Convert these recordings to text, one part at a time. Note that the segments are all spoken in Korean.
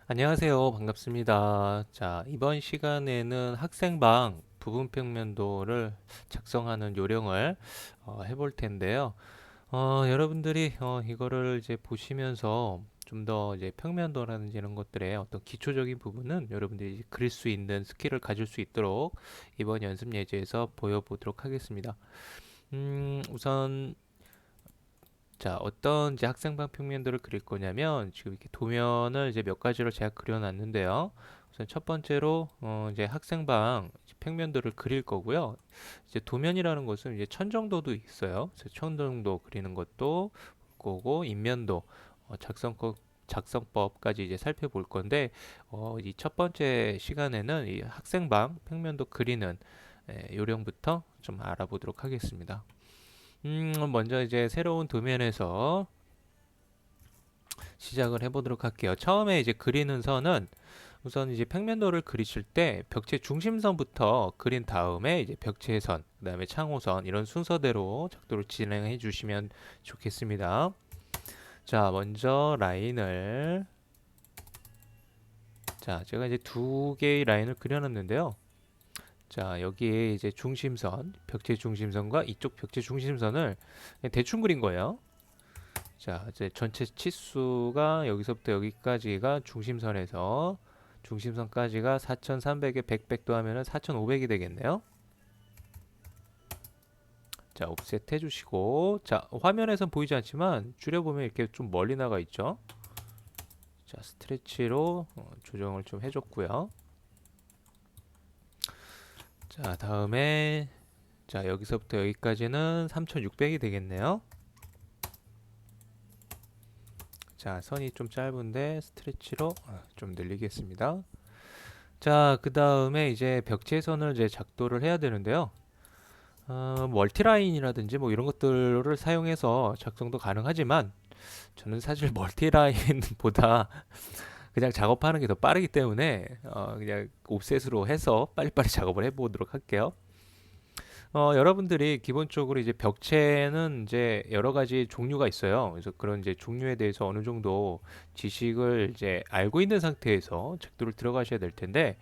안녕하세요. 반갑습니다. 자, 이번 시간에는 학생방 부분평면도를 작성하는 요령을 해볼 텐데요. 여러분들이 이거를 이제 보시면서 좀 더 이제 평면도라든지 이런 것들의 어떤 기초적인 부분은 여러분들이 이제 그릴 수 있는 스킬을 가질 수 있도록 이번 연습 예제에서 보여보도록 하겠습니다. 우선 자, 어떤 이제 학생방 평면도를 그릴 거냐면 지금 이렇게 도면을 이제 몇 가지로 제가 그려놨는데요. 우선 첫 번째로 이제 학생방 평면도를 그릴 거고요. 이제 도면이라는 것은 이제 천 정도도 있어요. 그래서 천 정도 그리는 것도 거고 인면도 작성법까지 이제 살펴볼 건데 이 첫 번째 시간에는 이 학생방 평면도 그리는 요령부터 좀 알아보도록 하겠습니다. 먼저 이제 새로운 도면에서 시작을 해보도록 할게요. 처음에 이제 그리는 선은 우선 이제 평면도를 그리실 때 벽체 중심선부터 그린 다음에 이제 벽체선, 그다음에 창호선 이런 순서대로 작도를 진행해 주시면 좋겠습니다. 자, 먼저 라인을 자, 제가 이제 두 개의 라인을 그려놨는데요. 자, 여기에 이제 중심선, 벽체 중심선과 이쪽 벽체 중심선을 그냥 대충 그린 거예요. 자, 이제 전체 치수가 여기서부터 여기까지가 중심선에서 중심선까지가 4,300에 100 더하면 4,500이 되겠네요. 자, 옵셋 해주시고, 자, 화면에선 보이지 않지만 줄여보면 이렇게 좀 멀리 나가 있죠. 자, 스트레치로 조정을 좀 해줬고요. 자, 다음에 자, 여기서부터 여기까지는 3,600이 되겠네요. 자, 선이 좀 짧은데 스트레치로 좀 늘리겠습니다. 자, 그 다음에 이제 벽체선을 이제 작도를 해야 되는데요. 멀티라인이라든지 뭐 이런 것들을 사용해서 작성도 가능하지만 저는 사실 멀티라인보다 그냥 작업하는 게 더 빠르기 때문에 그냥 옵셋으로 해서 빨리빨리 작업을 해보도록 할게요. 여러분들이 기본적으로 이제 벽체는 이제 여러 가지 종류가 있어요. 그래서 그런 이제 종류에 대해서 어느 정도 지식을 이제 알고 있는 상태에서 작도를 들어가셔야 될 텐데,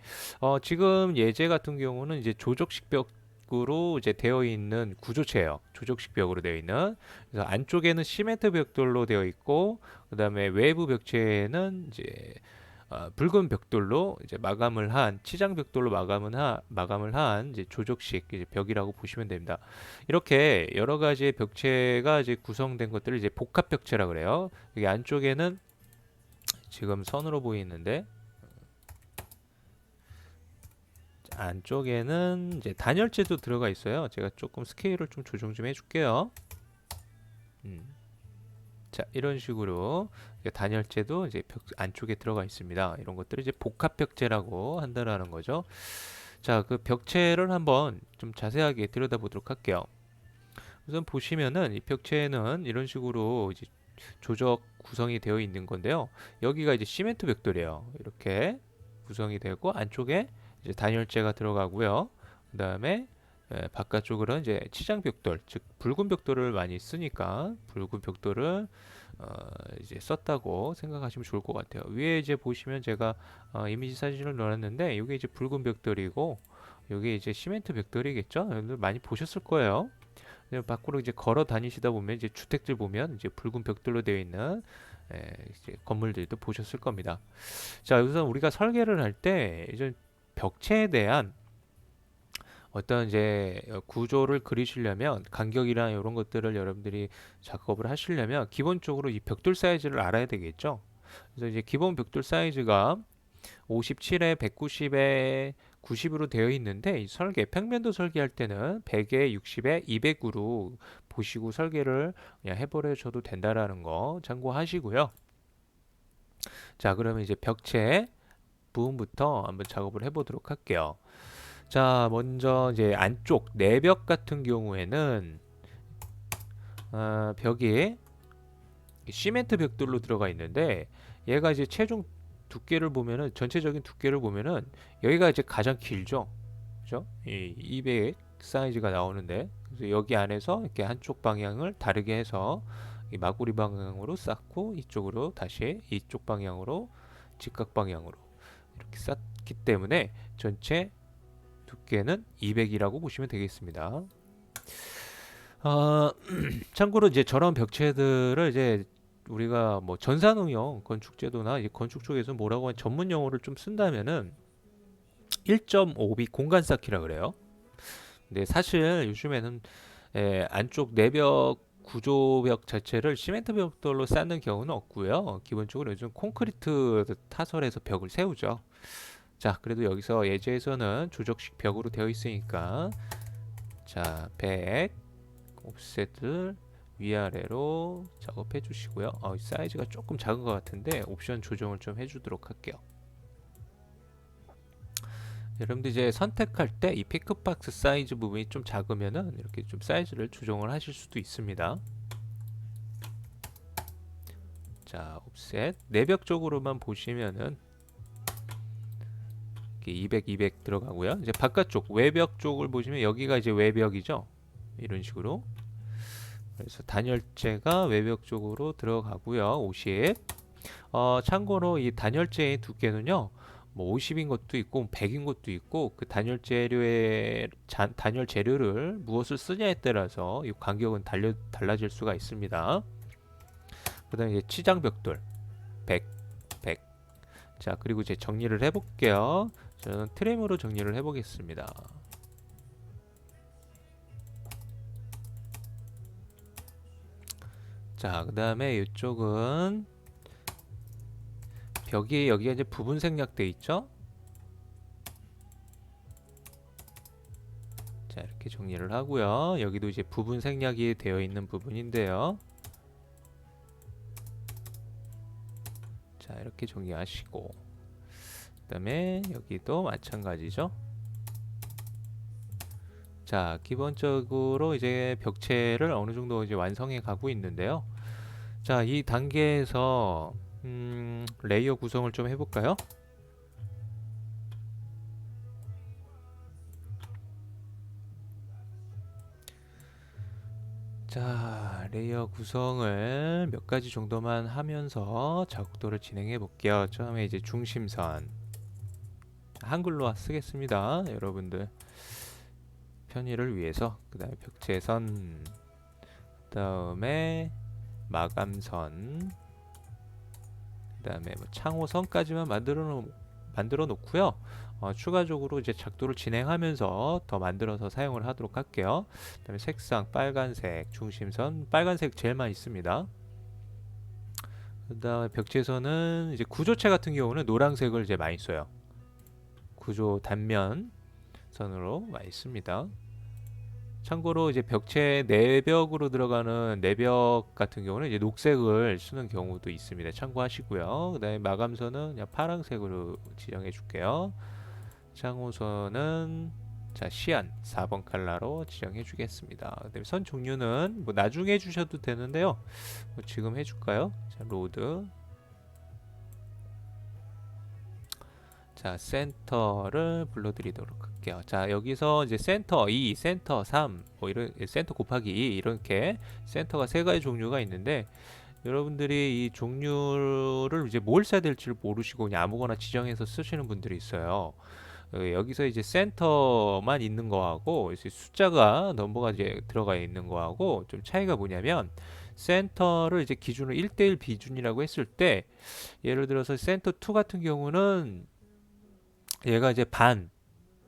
지금 예제 같은 경우는 이제 조적식 벽으로 이제 되어 있는 구조체예요. 조적식 벽으로 되어 있는. 그래서 안쪽에는 시멘트 벽돌로 되어 있고, 그다음에 외부 벽체는 이제 붉은 벽돌로 이제 마감을 한 치장 벽돌로 마감을 한 이제 조적식 이제 벽이라고 보시면 됩니다. 이렇게 여러 가지의 벽체가 이제 구성된 것들을 이제 복합 벽체라 그래요. 여기 안쪽에는 지금 선으로 보이는데 안쪽에는 이제 단열재도 들어가 있어요. 제가 조금 스케일을 좀 조정 좀 해줄게요. 음. 자, 이런 식으로 단열재도 이제 벽 안쪽에 들어가 있습니다. 이런 것들을 이제 복합 벽체라고 한다라는 거죠. 자, 그 벽체를 한번 좀 자세하게 들여다보도록 할게요. 우선 보시면은 이 벽체는 이런 식으로 이제 조적 구성이 되어 있는 건데요. 여기가 이제 시멘트 벽돌이에요. 이렇게 구성이 되고 안쪽에 이제 단열재가 들어가고요. 그다음에 바깥쪽으로는 이제 치장 벽돌, 즉 붉은 벽돌을 많이 쓰니까 붉은 벽돌을 어, 이제 썼다고 생각하시면 좋을 것 같아요. 위에 이제 보시면 제가 이미지 사진을 넣었는데 이게 이제 붉은 벽돌이고 이게 이제 시멘트 벽돌이겠죠? 여러분들 많이 보셨을 거예요. 밖으로 이제 걸어 다니시다 보면 이제 주택들 보면 이제 붉은 벽돌로 되어 있는 이제 건물들도 보셨을 겁니다. 자, 우선 우리가 설계를 할 때 이제 벽체에 대한 어떤 이제 구조를 그리시려면 간격이나 이런 것들을 여러분들이 작업을 하시려면 기본적으로 이 벽돌 사이즈를 알아야 되겠죠. 그래서 이제 기본 벽돌 사이즈가 57에 190에 90으로 되어 있는데 이 설계 평면도 설계할 때는 100에 60에 200으로 보시고 설계를 그냥 해버려셔도 된다라는 거 참고하시고요. 자, 그러면 이제 벽체 부분부터 한번 작업을 해보도록 할게요. 자, 먼저 이제 안쪽 내벽 같은 경우에는 벽이 시멘트 벽돌로 들어가 있는데 얘가 이제 최종 두께를 보면은 전체적인 두께를 보면은 여기가 이제 가장 길죠. 그죠? 이 200 사이즈가 나오는데 그래서 여기 안에서 이렇게 한쪽 방향을 다르게 해서 이 마구리 방향으로 쌓고 이쪽으로 다시 이쪽 방향으로 직각 방향으로 이렇게 쌌기 때문에 전체 두께는 200이라고 보시면 되겠습니다. 참고로 이제 저런 벽체들을 이제 우리가 뭐 전산응용 건축제도나 이제 건축 쪽에서 뭐라고 하는 전문 용어를 좀 쓴다면은 1.5비 공간 쌓기라 그래요. 근데 사실 요즘에는 안쪽 내벽 구조벽 자체를 시멘트 벽돌로 쌓는 경우는 없고요. 기본적으로 요즘 콘크리트 타설에서 벽을 세우죠. 자, 그래도 여기서 예제에서는 조적식 벽으로 되어 있으니까 자, 100 옵셋을 위아래로 작업해 주시고요. 사이즈가 조금 작은 것 같은데 옵션 조정을 좀 해주도록 할게요. 여러분들 이제 선택할 때 이 피크박스 사이즈 부분이 좀 작으면은 이렇게 좀 사이즈를 조정을 하실 수도 있습니다. 자, 옵셋 내벽 쪽으로만 보시면은 200, 200 들어가고요. 이제 바깥쪽 외벽 쪽을 보시면 여기가 이제 외벽이죠. 이런 식으로. 그래서 단열재가 외벽 쪽으로 들어가고요. 50. 참고로 이 단열재의 두께는요. 뭐 50인 것도 있고 100인 것도 있고 그 단열 재료의 단열 재료를 무엇을 쓰냐에 따라서 이 간격은 달라질 수가 있습니다. 그다음에 이제 치장 벽돌 100, 100. 자, 그리고 이제 정리를 해볼게요. 저는 트램으로 정리를 해보겠습니다. 자, 그 다음에 이쪽은 벽이 여기가 이제 부분 생략돼 있죠. 자, 이렇게 정리를 하고요. 여기도 이제 부분 생략이 되어 있는 부분인데요. 자, 이렇게 정리하시고 그 다음에 여기도 마찬가지죠. 자, 기본적으로 이제 벽체를 어느 정도 이제 완성해 가고 있는데요. 자, 이 단계에서 레이어 구성을 좀 해볼까요? 자, 레이어 구성을 몇 가지 정도만 하면서 작업도를 진행해 볼게요. 처음에 이제 중심선 한글로 쓰겠습니다. 여러분들 편의를 위해서. 그 다음에 벽체선, 그 다음에 마감선, 그 다음에 뭐 창호선까지만 만들어 놓고요. 추가적으로 이제 작도를 진행하면서 더 만들어서 사용을 하도록 할게요. 그다음에 색상 빨간색, 중심선 빨간색 제일 많이 있습니다. 그다음에 벽체선은 이제 구조체 같은 경우는 노란색을 이제 많이 써요. 구조 단면 선으로 많이 씁니다. 참고로 이제 벽체 내벽으로 들어가는 내벽 같은 경우는 이제 녹색을 쓰는 경우도 있습니다. 참고하시고요. 그다음에 마감선은 그냥 파란색으로 지정해 줄게요. 창호선은 자, 시안 4번 컬러로 지정해 주겠습니다. 그다음에 선 종류는 뭐 나중에 해 주셔도 되는데요. 뭐 지금 해 줄까요? 자, 로드. 자, 센터를 불러드리도록 할게요. 자, 여기서 이제 센터 2, 센터 3, 뭐 이런 센터 곱하기 2 이렇게 센터가 세 가지 종류가 있는데 여러분들이 이 종류를 이제 뭘 써야 될지를 모르시고 그냥 아무거나 지정해서 쓰시는 분들이 있어요. 여기서 이제 센터만 있는 거하고 이제 숫자가 넘버가 이제 들어가 있는 거하고 좀 차이가 뭐냐면 센터를 이제 기준으로 1대1 비준이라고 했을 때 예를 들어서 센터 2 같은 경우는 얘가 이제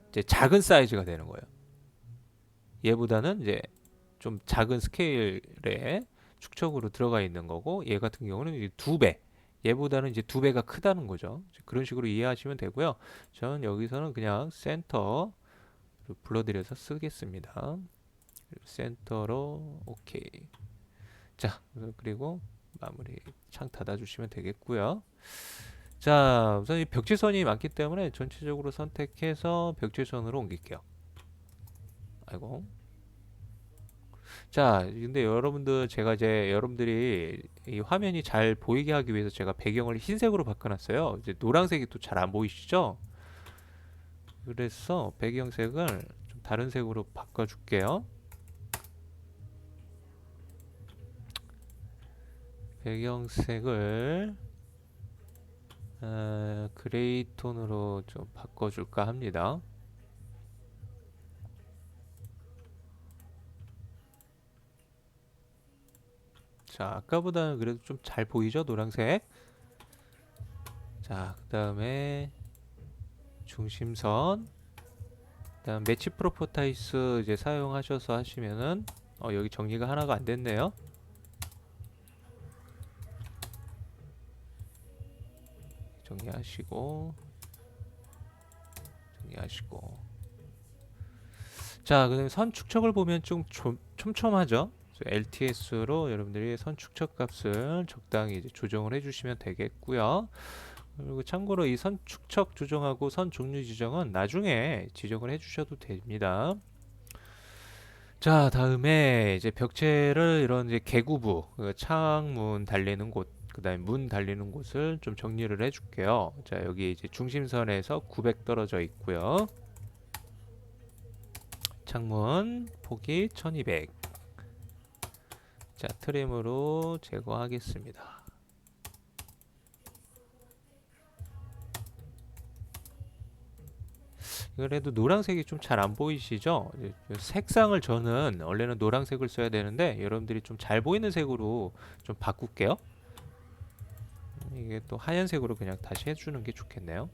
이제 작은 사이즈가 되는 거예요. 얘보다는 이제 좀 작은 스케일의 축척으로 들어가 있는 거고 얘 같은 경우는 이제 2배 얘보다는 이제 2배가 크다는 거죠. 그런 식으로 이해하시면 되고요. 저는 여기서는 그냥 센터 불러들여서 쓰겠습니다. 센터로 오케이. 자, 그리고 마무리 창 닫아주시면 되겠고요. 자, 우선 이 벽지선이 많기 때문에 전체적으로 선택해서 벽지선으로 옮길게요. 아이고. 자, 근데 여러분들 제가 이제 여러분들이 이 화면이 잘 보이게 하기 위해서 제가 배경을 흰색으로 바꿔놨어요. 이제 노란색이 또 잘 안 보이시죠? 그래서 배경색을 좀 다른 색으로 바꿔줄게요. 배경색을 그레이 톤으로 좀 바꿔줄까 합니다. 자, 아까보다는 그래도 좀 잘 보이죠? 노란색. 자, 그 다음에 중심선. 그다음 매치 프로포타이스 이제 사용하셔서 하시면은 여기 정리가 하나가 안 됐네요. 정리하시고 정리하시고. 자, 그다음 선 축척을 보면 좀 촘촘하죠. LTS로 여러분들이 선 축척 값을 적당히 이제 조정을 해주시면 되겠고요. 그리고 참고로 이 선 축척 조정하고 선 종류 지정은 나중에 지정을 해주셔도 됩니다. 자, 다음에 이제 벽체를 이런 이제 개구부, 창문 달리는 곳, 그다음에 문 달리는 곳을 좀 정리를 해줄게요. 자, 여기 이제 중심선에서 900 떨어져 있고요. 창문 폭이 1200. 자, 트림으로 제거하겠습니다. 그래도 노란색이 좀 잘 안 보이시죠? 색상을 저는 원래는 노란색을 써야 되는데 여러분들이 좀 잘 보이는 색으로 좀 바꿀게요. 이게 또 하얀색으로 그냥 다시 해주는 게 좋겠네요.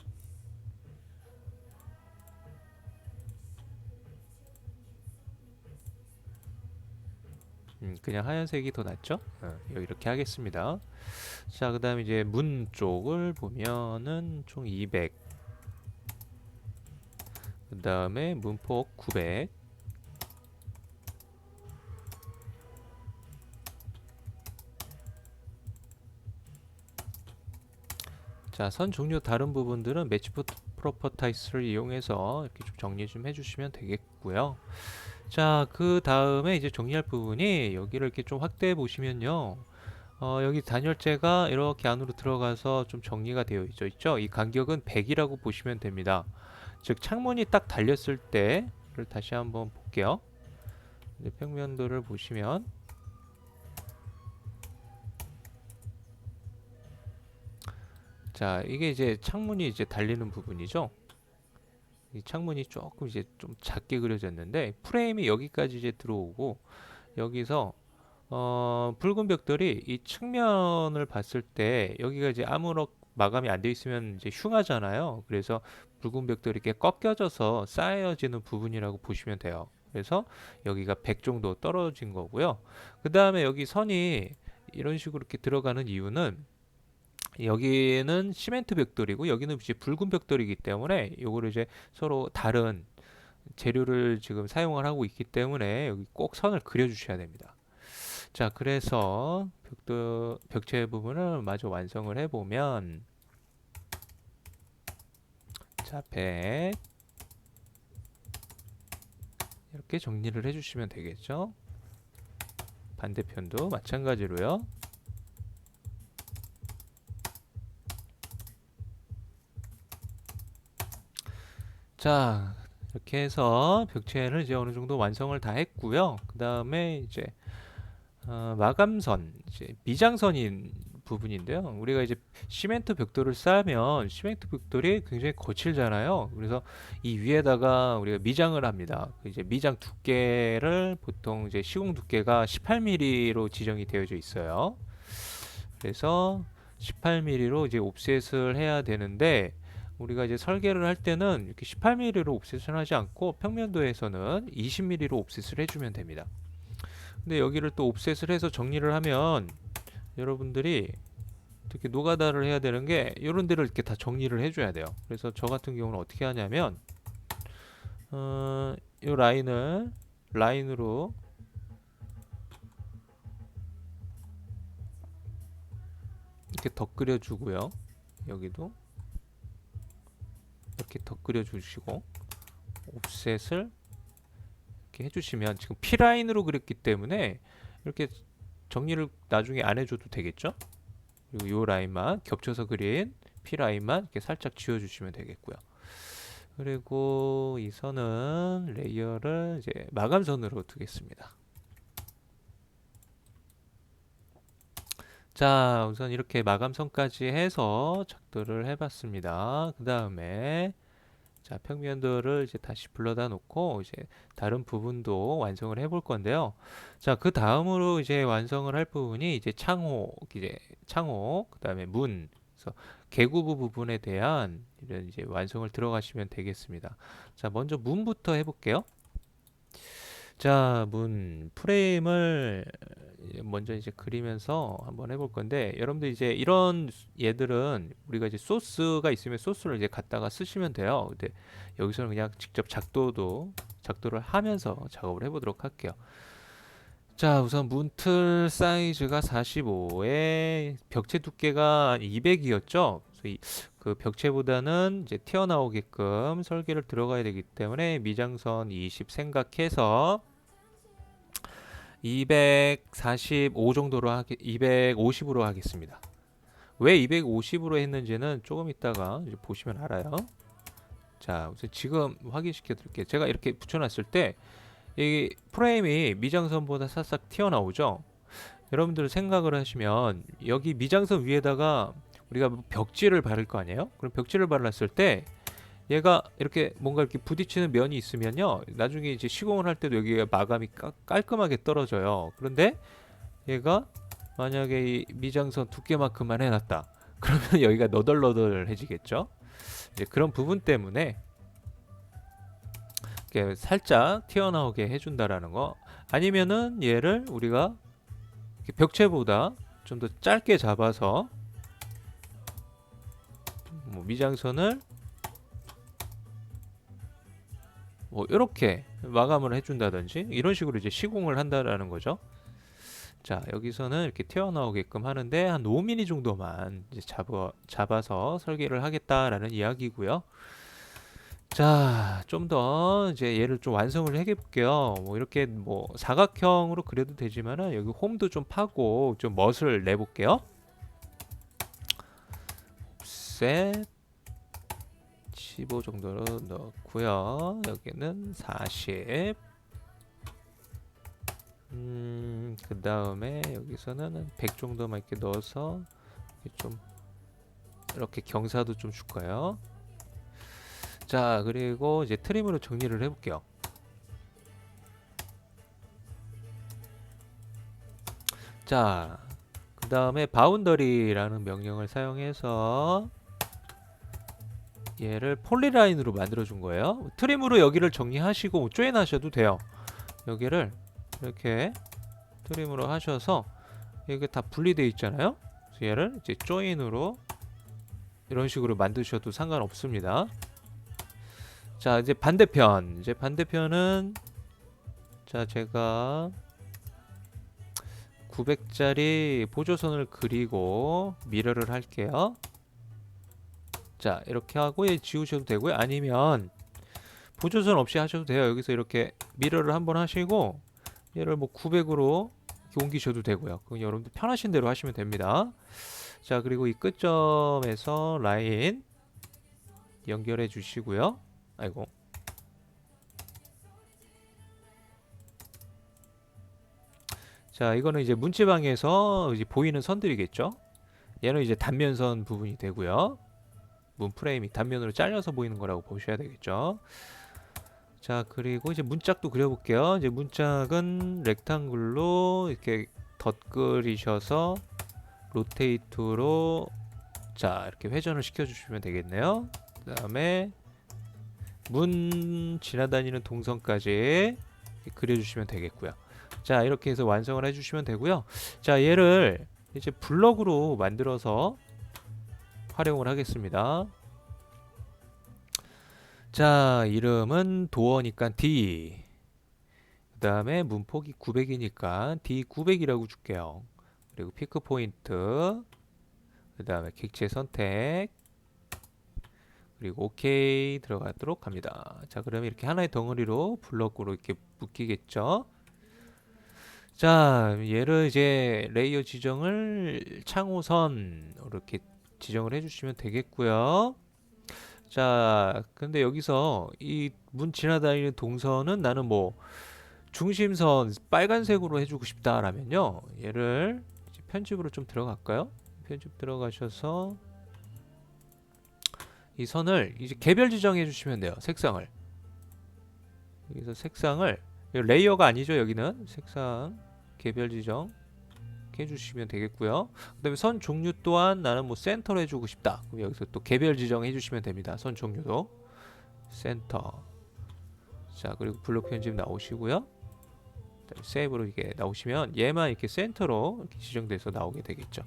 그냥 하얀색이 더 낫죠? 이렇게 하겠습니다. 자, 그 다음에 이제 문 쪽을 보면은 총 200. 그 다음에 문폭 900. 자, 선 종류 다른 부분들은 매치 프로퍼타이스를 이용해서 이렇게 좀 정리 좀 해주시면 되겠고요. 자, 그 다음에 이제 정리할 부분이 여기를 이렇게 좀 확대해 보시면요. 여기 단열재가 이렇게 안으로 들어가서 좀 정리가 되어 있죠. 이 간격은 100이라고 보시면 됩니다. 즉 창문이 딱 달렸을 때를 다시 한번 볼게요. 이제 평면도를 보시면 자, 이게 이제 창문이 이제 달리는 부분이죠. 이 창문이 조금 이제 좀 작게 그려졌는데 프레임이 여기까지 이제 들어오고 여기서 붉은 벽돌이 이 측면을 봤을 때 여기가 이제 아무런 마감이 안 되어 있으면 이제 흉하잖아요. 그래서 붉은 벽돌이 이렇게 꺾여져서 쌓여지는 부분이라고 보시면 돼요. 그래서 여기가 100 정도 떨어진 거고요. 그 다음에 여기 선이 이런 식으로 이렇게 들어가는 이유는 여기는 시멘트 벽돌이고 여기는 이제 붉은 벽돌이기 때문에 요거를 이제 서로 다른 재료를 지금 사용을 하고 있기 때문에 여기 꼭 선을 그려 주셔야 됩니다. 자, 그래서 벽체 부분을 마저 완성을 해보면 자, 100 이렇게 정리를 해주시면 되겠죠. 반대편도 마찬가지로요. 자, 이렇게 해서 벽체를 이제 어느 정도 완성을 다 했고요. 그 다음에 이제 마감선, 이제 미장선인 부분인데요. 우리가 이제 시멘트 벽돌을 쌓으면 시멘트 벽돌이 굉장히 거칠잖아요. 그래서 이 위에다가 우리가 미장을 합니다. 이제 미장 두께를 보통 이제 시공 두께가 18mm로 지정이 되어져 있어요. 그래서 18mm로 이제 옵셋을 해야 되는데 우리가 이제 설계를 할 때는 이렇게 18mm로 옵셋을 하지 않고 평면도에서는 20mm로 옵셋을 해주면 됩니다. 근데 여기를 또 옵셋을 해서 정리를 하면 여러분들이 이렇게 노가다를 해야 되는 게 이런 데를 이렇게 다 정리를 해줘야 돼요. 그래서 저 같은 경우는 어떻게 하냐면 이 라인을 라인으로 이렇게 덧그려 주고요. 여기도 이렇게 덧그려 주시고 옵셋을 이렇게 해주시면 지금 P라인으로 그렸기 때문에 이렇게 정리를 나중에 안 해줘도 되겠죠. 그리고 이 라인만 겹쳐서 그린 P라인만 이렇게 살짝 지워주시면 되겠고요. 그리고 이 선은 레이어를 이제 마감선으로 두겠습니다. 자, 우선 이렇게 마감선까지 해서 작도를 해봤습니다. 그 다음에 자, 평면도를 이제 다시 불러다 놓고 이제 다른 부분도 완성을 해볼 건데요. 자, 그 다음으로 이제 완성을 할 부분이 이제 창호, 그다음에 문, 그래서 개구부 부분에 대한 이런 이제 완성을 들어가시면 되겠습니다. 자, 먼저 문부터 해볼게요. 자, 문 프레임을 먼저 이제 그리면서 한번 해볼 건데, 여러분들 이제 이런 얘들은 우리가 이제 소스가 있으면 소스를 이제 갖다가 쓰시면 돼요. 근데 여기서는 그냥 직접 작도를 하면서 작업을 해보도록 할게요. 자, 우선 문틀 사이즈가 45에 벽체 두께가 200이었죠. 그 벽체보다는 이제 튀어나오게끔 설계를 들어가야 되기 때문에 미장선 20 생각해서 245 정도로 250으로 하겠습니다. 왜 250으로 했는지는 조금 이따가 이제 보시면 알아요. 자, 우선 지금 확인시켜 드릴게요. 제가 이렇게 붙여놨을 때 이 프레임이 미장선보다 살짝 튀어나오죠. 여러분들 생각을 하시면 여기 미장선 위에다가 우리가 벽지를 바를 거 아니에요? 그럼 벽지를 발랐을 때 얘가 이렇게 뭔가 이렇게 부딪히는 면이 있으면요, 나중에 이제 시공을 할 때도 여기가 마감이 깔끔하게 떨어져요. 그런데 얘가 만약에 이 미장선 두께만큼만 해놨다, 그러면 여기가 너덜너덜해지겠죠. 이제 그런 부분 때문에 이렇게 살짝 튀어나오게 해준다라는 거. 아니면은 얘를 우리가 벽체보다 좀 더 짧게 잡아서 뭐 미장선을 뭐 이렇게 마감을 해준다든지 이런 식으로 이제 시공을 한다라는 거죠. 자, 여기서는 이렇게 튀어나오게끔 하는데 한 5mm 정도만 이제 잡아서 설계를 하겠다라는 이야기고요. 자, 좀 더 이제 얘를 좀 완성을 해 볼게요. 뭐 이렇게 뭐 사각형으로 그려도 되지만은 여기 홈도 좀 파고 좀 멋을 내 볼게요. 셋 15 정도로 넣고요. 여기는 40. 그 다음에 여기서는 100 정도만 이렇게 넣어서 좀 이렇게 경사도 좀 줄까요? 자, 그리고 이제 트림으로 정리를 해볼게요. 자, 그 다음에 바운더리라는 명령을 사용해서 얘를 폴리라인으로 만들어 준 거예요. 트림으로 여기를 정리하시고 조인하셔도 돼요. 여기를 이렇게 트림으로 하셔서 이게 다 분리되어 있잖아요. 그래서 얘를 이제 조인으로 이런 식으로 만드셔도 상관없습니다. 자, 이제 반대편. 이제 반대편은 자, 제가 900짜리 보조선을 그리고 미러를 할게요. 자, 이렇게 하고 얘 지우셔도 되고요. 아니면 보조선 없이 하셔도 돼요. 여기서 이렇게 미러를 한번 하시고 얘를 뭐 900으로 옮기셔도 되고요. 그건 여러분들 편하신 대로 하시면 됩니다. 자, 그리고 이 끝점에서 라인 연결해 주시고요. 아이고. 자, 이거는 이제 문지방에서 이제 보이는 선들이겠죠. 얘는 이제 단면선 부분이 되고요. 문 프레임이 단면으로 잘려서 보이는 거라고 보셔야 되겠죠. 자, 그리고 이제 문짝도 그려볼게요. 이제 문짝은 렉탱글로 이렇게 덧그리셔서 로테이트로 자, 이렇게 회전을 시켜주시면 되겠네요. 그 다음에 문 지나다니는 동선까지 그려주시면 되겠고요. 자, 이렇게 해서 완성을 해주시면 되고요. 자, 얘를 이제 블럭으로 만들어서 활용을 하겠습니다. 자, 이름은 도어니까 D. 그 다음에 문폭이 900이니까 D900이라고 줄게요. 그리고 피크 포인트. 그 다음에 객체 선택. 그리고 OK 들어가도록 합니다. 자, 그러면 이렇게 하나의 덩어리로 블럭으로 이렇게 묶이겠죠. 자, 얘를 이제 레이어 지정을 창호선 이렇게 지정을 해주시면 되겠고요. 자, 근데 여기서 이 문 지나다니는 동선은 나는 뭐 중심선 빨간색으로 해주고 싶다라면요, 얘를 편집으로 좀 들어갈까요? 편집 들어가셔서 이 선을 이제 개별 지정해 주시면 돼요. 색상을. 여기서 색상을 레이어가 아니죠. 여기는 색상 개별 지정 해주시면 되겠고요. 그 다음에 선 종류 또한 나는 뭐 센터로 해주고 싶다. 그럼 여기서 또 개별 지정해 주시면 됩니다. 선 종류도 센터. 자, 그리고 블록 편집 나오시고요. 세이브로 이게 나오시면 얘만 이렇게 센터로 이렇게 지정돼서 나오게 되겠죠.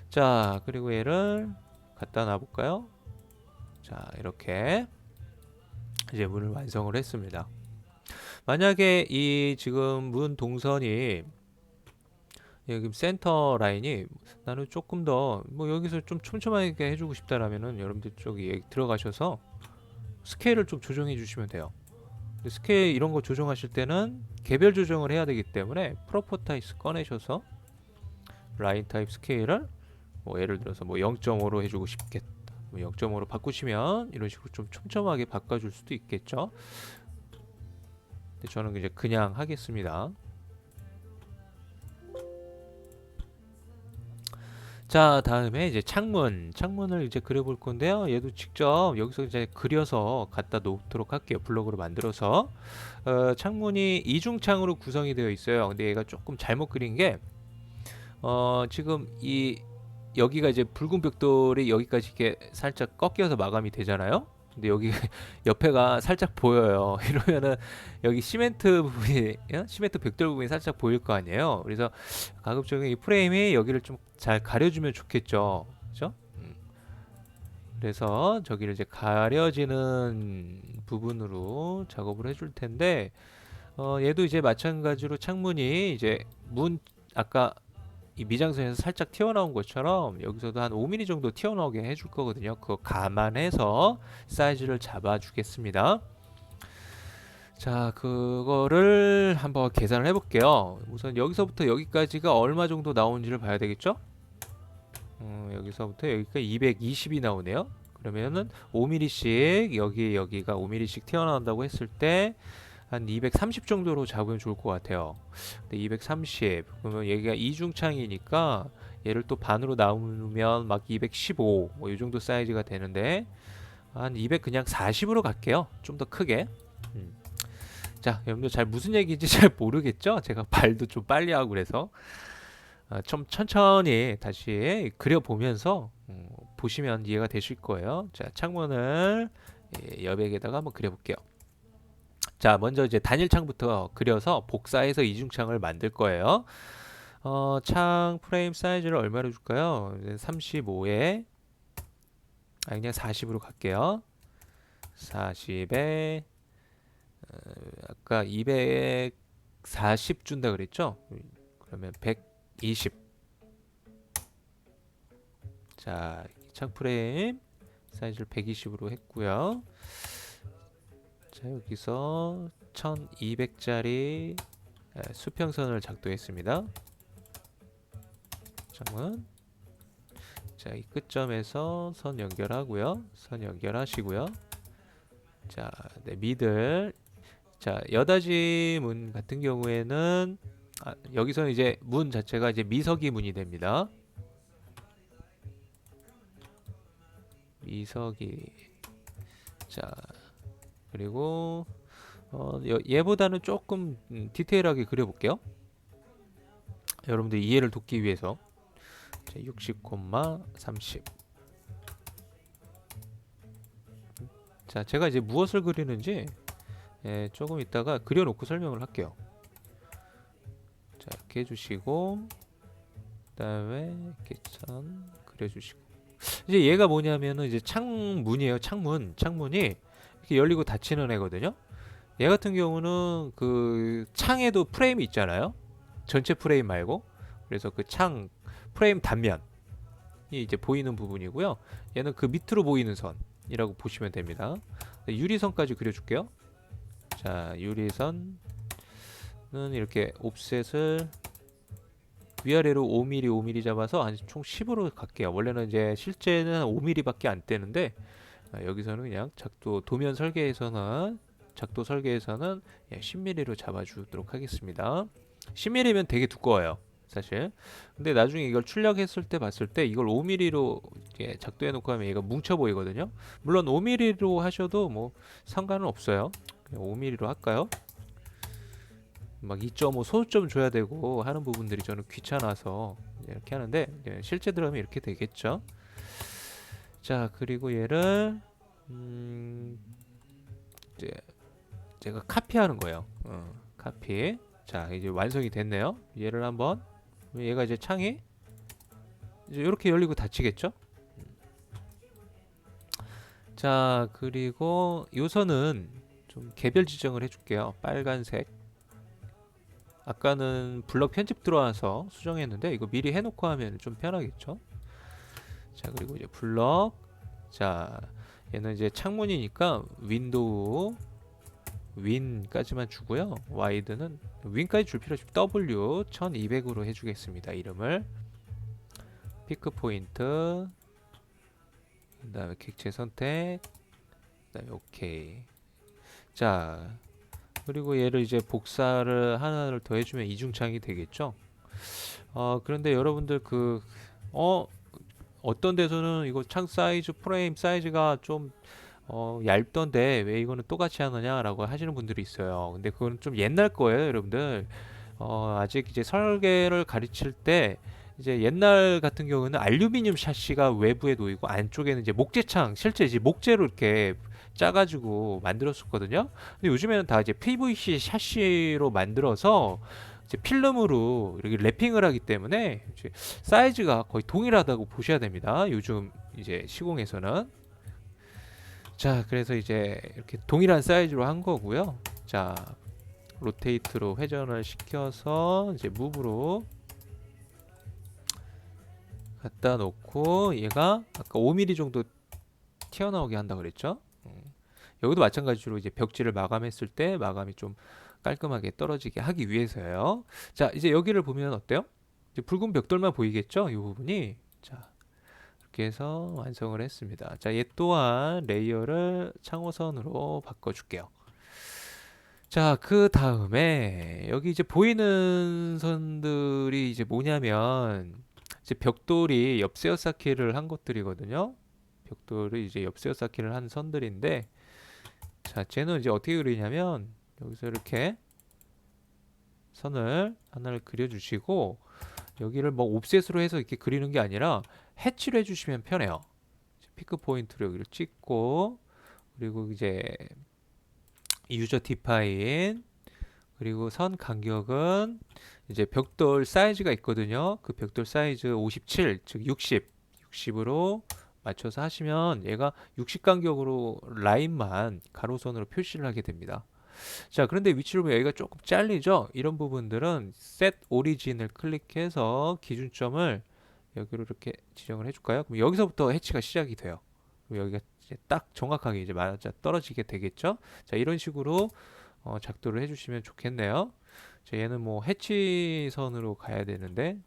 자, 그리고 얘를 갖다 놔볼까요? 자, 이렇게 이제 문을 완성을 했습니다. 만약에 이 지금 문 동선이 여기 센터 라인이 나는 조금 더 뭐 여기서 좀 촘촘하게 해주고 싶다라면은 여러분들 쪽에 들어가셔서 스케일을 좀 조정해 주시면 돼요. 스케일 이런 거 조정하실 때는 개별 조정을 해야 되기 때문에 프로퍼타이스 꺼내셔서 라인 타입 스케일을 뭐 예를 들어서 뭐 0.5로 해주고 싶겠다. 뭐 0.5로 바꾸시면 이런 식으로 좀 촘촘하게 바꿔줄 수도 있겠죠. 근데 저는 이제 그냥 하겠습니다. 자, 다음에 이제 창문을 이제 그려볼 건데요. 얘도 직접 여기서 이제 그려서 갖다 놓도록 할게요. 블록으로 만들어서 창문이 이중창으로 구성이 되어 있어요. 근데 얘가 조금 잘못 그린 게 지금 이 여기가 이제 붉은 벽돌이 여기까지 이렇게 살짝 꺾여서 마감이 되잖아요. 근데 여기 옆에가 살짝 보여요. 이러면은 여기 시멘트 부분이 시멘트 벽돌 부분이 살짝 보일 거 아니에요. 그래서 가급적이면 이 프레임이 여기를 좀 잘 가려주면 좋겠죠. 그죠? 그래서 저기를 이제 가려지는 부분으로 작업을 해줄 텐데 얘도 이제 마찬가지로 창문이 이제 문 아까 이 미장선에서 살짝 튀어나온 것처럼 여기서도 한 5mm 정도 튀어나오게 해줄 거거든요. 그거 감안해서 사이즈를 잡아 주겠습니다. 자, 그거를 한번 계산을 해볼게요. 우선 여기서부터 여기까지가 얼마 정도 나오는지를 봐야 되겠죠? 여기서부터 여기가 220이 나오네요. 그러면은 5mm씩 여기가 5mm씩 튀어나온다고 했을 때 한 230 정도로 잡으면 좋을 것 같아요. 근데 230 그러면 여기가 이중창이니까 얘를 또 반으로 나누면 막 215 뭐 이 정도 사이즈가 되는데 한 200 그냥 40으로 갈게요. 좀 더 크게. 자, 여러분들 잘 무슨 얘기인지 잘 모르겠죠? 제가 말도 좀 빨리 하고 그래서 좀 천천히 다시 그려보면서 보시면 이해가 되실 거예요. 자, 창문을 여백에다가 한번 그려볼게요. 자, 먼저 이제 단일창부터 그려서 복사해서 이중창을 만들 거예요. 창 프레임 사이즈를 얼마로 줄까요? 35에 그냥 40으로 갈게요. 40에 아까 240 준다 그랬죠? 그러면 120. 자, 창 프레임 사이즈를 120으로 했고요. 자, 여기서 1200짜리 수평선을 작도했습니다. 창문. 자, 이 끝점에서 선 연결하고요. 선 연결하시고요. 자, 네, 미들. 자, 여닫이 문 같은 경우에는 여기서는 이제 문 자체가 이제 미석이 문이 됩니다. 미석이. 자, 그리고 얘보다는 조금 디테일하게 그려볼게요. 여러분들 이해를 돕기 위해서. 자, 60,30. 자, 제가 이제 무엇을 그리는지 조금 이따가 그려놓고 설명을 할게요. 자, 이렇게 해주시고 그다음에 이렇게 선 그려주시고 이제 얘가 뭐냐면은 이제 창문이에요. 창문이 이렇게 열리고 닫히는 애거든요. 얘 같은 경우는 그 창에도 프레임이 있잖아요. 전체 프레임 말고. 그래서 그 창 프레임 단면이 이제 보이는 부분이고요. 얘는 그 밑으로 보이는 선이라고 보시면 됩니다. 유리선까지 그려줄게요. 자, 유리선은 이렇게 옵셋을 위아래로 5mm, 5mm 잡아서 한 총 10으로 갈게요. 원래는 이제 실제는 5mm밖에 안 되는데 여기서는 그냥 도면 설계에서는 10mm로 잡아주도록 하겠습니다. 10mm면 되게 두꺼워요. 사실. 근데 나중에 이걸 출력했을 때 봤을 때 이걸 5mm로 작도해 놓고 하면 얘가 뭉쳐 보이거든요. 물론 5mm로 하셔도 뭐 상관은 없어요. 그냥 5mm로 할까요? 막 2.5 소수점 줘야 되고 하는 부분들이 저는 귀찮아서 이렇게 하는데, 실제 들어가면 이렇게 되겠죠. 자, 그리고 얘를 이제 제가 카피하는 거예요. 카피. 자, 이제 완성이 됐네요. 얘를 한번, 얘가 이제 창이 이제 이렇게 열리고 닫히겠죠. 자, 그리고 요선은 좀 개별 지정을 해줄게요. 빨간색. 아까는 블럭 편집 들어와서 수정했는데 이거 미리 해놓고 하면 좀 편하겠죠. 자, 그리고 이제 블럭. 자, 얘는 이제 창문이니까 윈도우 윈까지만 주고요. 와이드는 윈까지 줄 필요 없이 W 1200으로 해주겠습니다. 이름을 피크 포인트, 그 다음에 객체 선택, 그 다음에 오케이. 자, 그리고 얘를 이제 복사를 하나를 더 해주면 이중창이 되겠죠. 그런데 여러분들 어떤 데서는 이거 창 사이즈, 프레임 사이즈가 좀 얇던데 왜 이거는 똑같이 하느냐라고 하시는 분들이 있어요. 근데 그건 좀 옛날 거예요, 여러분들. 아직 이제 설계를 가르칠 때 이제 옛날 같은 경우는 알루미늄 샤시가 외부에 놓이고 안쪽에는 이제 목재창, 실제 이제 목재로 이렇게 짜가지고 만들었었거든요. 근데 요즘에는 다 이제 PVC 샤시로 만들어서 이제 필름으로 이렇게 랩핑을 하기 때문에 이제 사이즈가 거의 동일하다고 보셔야 됩니다. 요즘 이제 시공에서는. 자, 그래서 이제 이렇게 동일한 사이즈로 한 거고요. 자, 로테이트로 회전을 시켜서 이제 무브로 갖다 놓고 얘가 아까 5mm 정도 튀어나오게 한다 그랬죠? 여기도 마찬가지로 이제 벽지를 마감했을 때 마감이 좀 깔끔하게 떨어지게 하기 위해서요. 자, 이제 여기를 보면 어때요? 이제 붉은 벽돌만 보이겠죠? 이 부분이. 자, 이렇게 해서 완성을 했습니다. 자, 얘 또한 레이어를 창호선으로 바꿔줄게요. 자, 그 다음에 여기 이제 보이는 선들이 이제 뭐냐면 이제 벽돌이 엽세어 쌓기를 한 것들이거든요. 벽돌이 이제 엽세어 쌓기를 한 선들인데, 자, 쟤는 이제 어떻게 그리냐면 여기서 이렇게 선을 하나를 그려주시고 여기를 뭐 옵셋으로 해서 이렇게 그리는 게 아니라 해치를 해주시면 편해요. 피크 포인트로 여기를 찍고, 그리고 이제 유저 디파인, 그리고 선 간격은 이제 벽돌 사이즈가 있거든요. 그 벽돌 사이즈 57, 즉 60으로 맞춰서 하시면 얘가 60 간격으로 라인만 가로선으로 표시를 하게 됩니다. 자, 그런데 위치를 보면 여기가 조금 잘리죠? 이런 부분들은 Set Origin을 클릭해서 기준점을 여기로 이렇게 지정을 해줄까요? 그럼 여기서부터 해치가 시작이 돼요. 그럼 여기가 이제 딱 정확하게 이제 맞아 떨어지게 되겠죠? 자, 이런 식으로 작도를 해주시면 좋겠네요. 자, 얘는 뭐 해치선으로 가야 되는데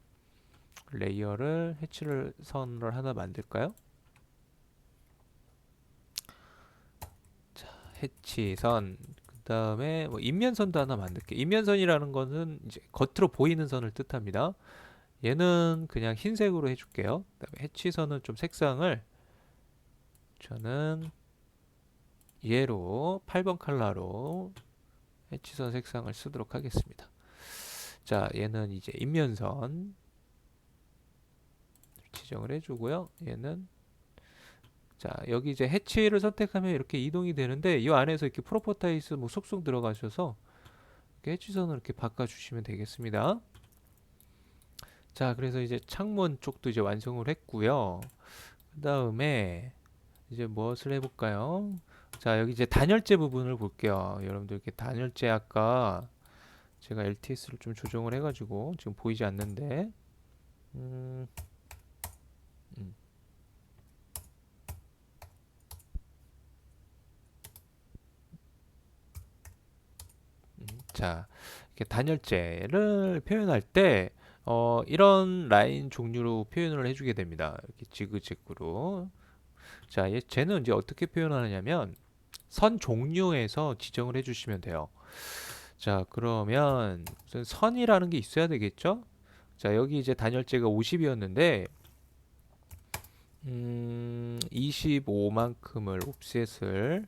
레이어를 해치를 선을 하나 만들까요? 자, 해치선. 그 다음에 뭐 인면선도 하나 만들게. 인면선이라는 것은 이제 겉으로 보이는 선을 뜻합니다. 얘는 그냥 흰색으로 해줄게요. 그 다음에 해치선은 좀 색상을 저는 얘로 8번 컬러로 해치선 색상을 쓰도록 하겠습니다. 자, 얘는 이제 인면선 지정을 해주고요. 얘는 자, 여기 이제 해치를 선택하면 이렇게 이동이 되는데 이 안에서 이렇게 프로퍼타이스 뭐 속속 들어가셔서 이렇게 해치선을 이렇게 바꿔주시면 되겠습니다. 자, 그래서 이제 창문 쪽도 이제 완성을 했고요. 그 다음에 이제 무엇을 해볼까요? 자, 여기 이제 단열재 부분을 볼게요. 여러분들 이렇게 단열재 아까 제가 LTS를 좀 조정을 해가지고 지금 보이지 않는데, 음, 음, 자, 이렇게 단열재를 표현할 때 이런 라인 종류로 표현을 해주게 됩니다. 이렇게 지그재그로. 자, 쟤는 이제 어떻게 표현하냐면 선 종류에서 지정을 해주시면 돼요. 자, 그러면 우선 선이라는 게 있어야 되겠죠? 자, 여기 이제 단열재가 50이었는데 25만큼을 옵셋을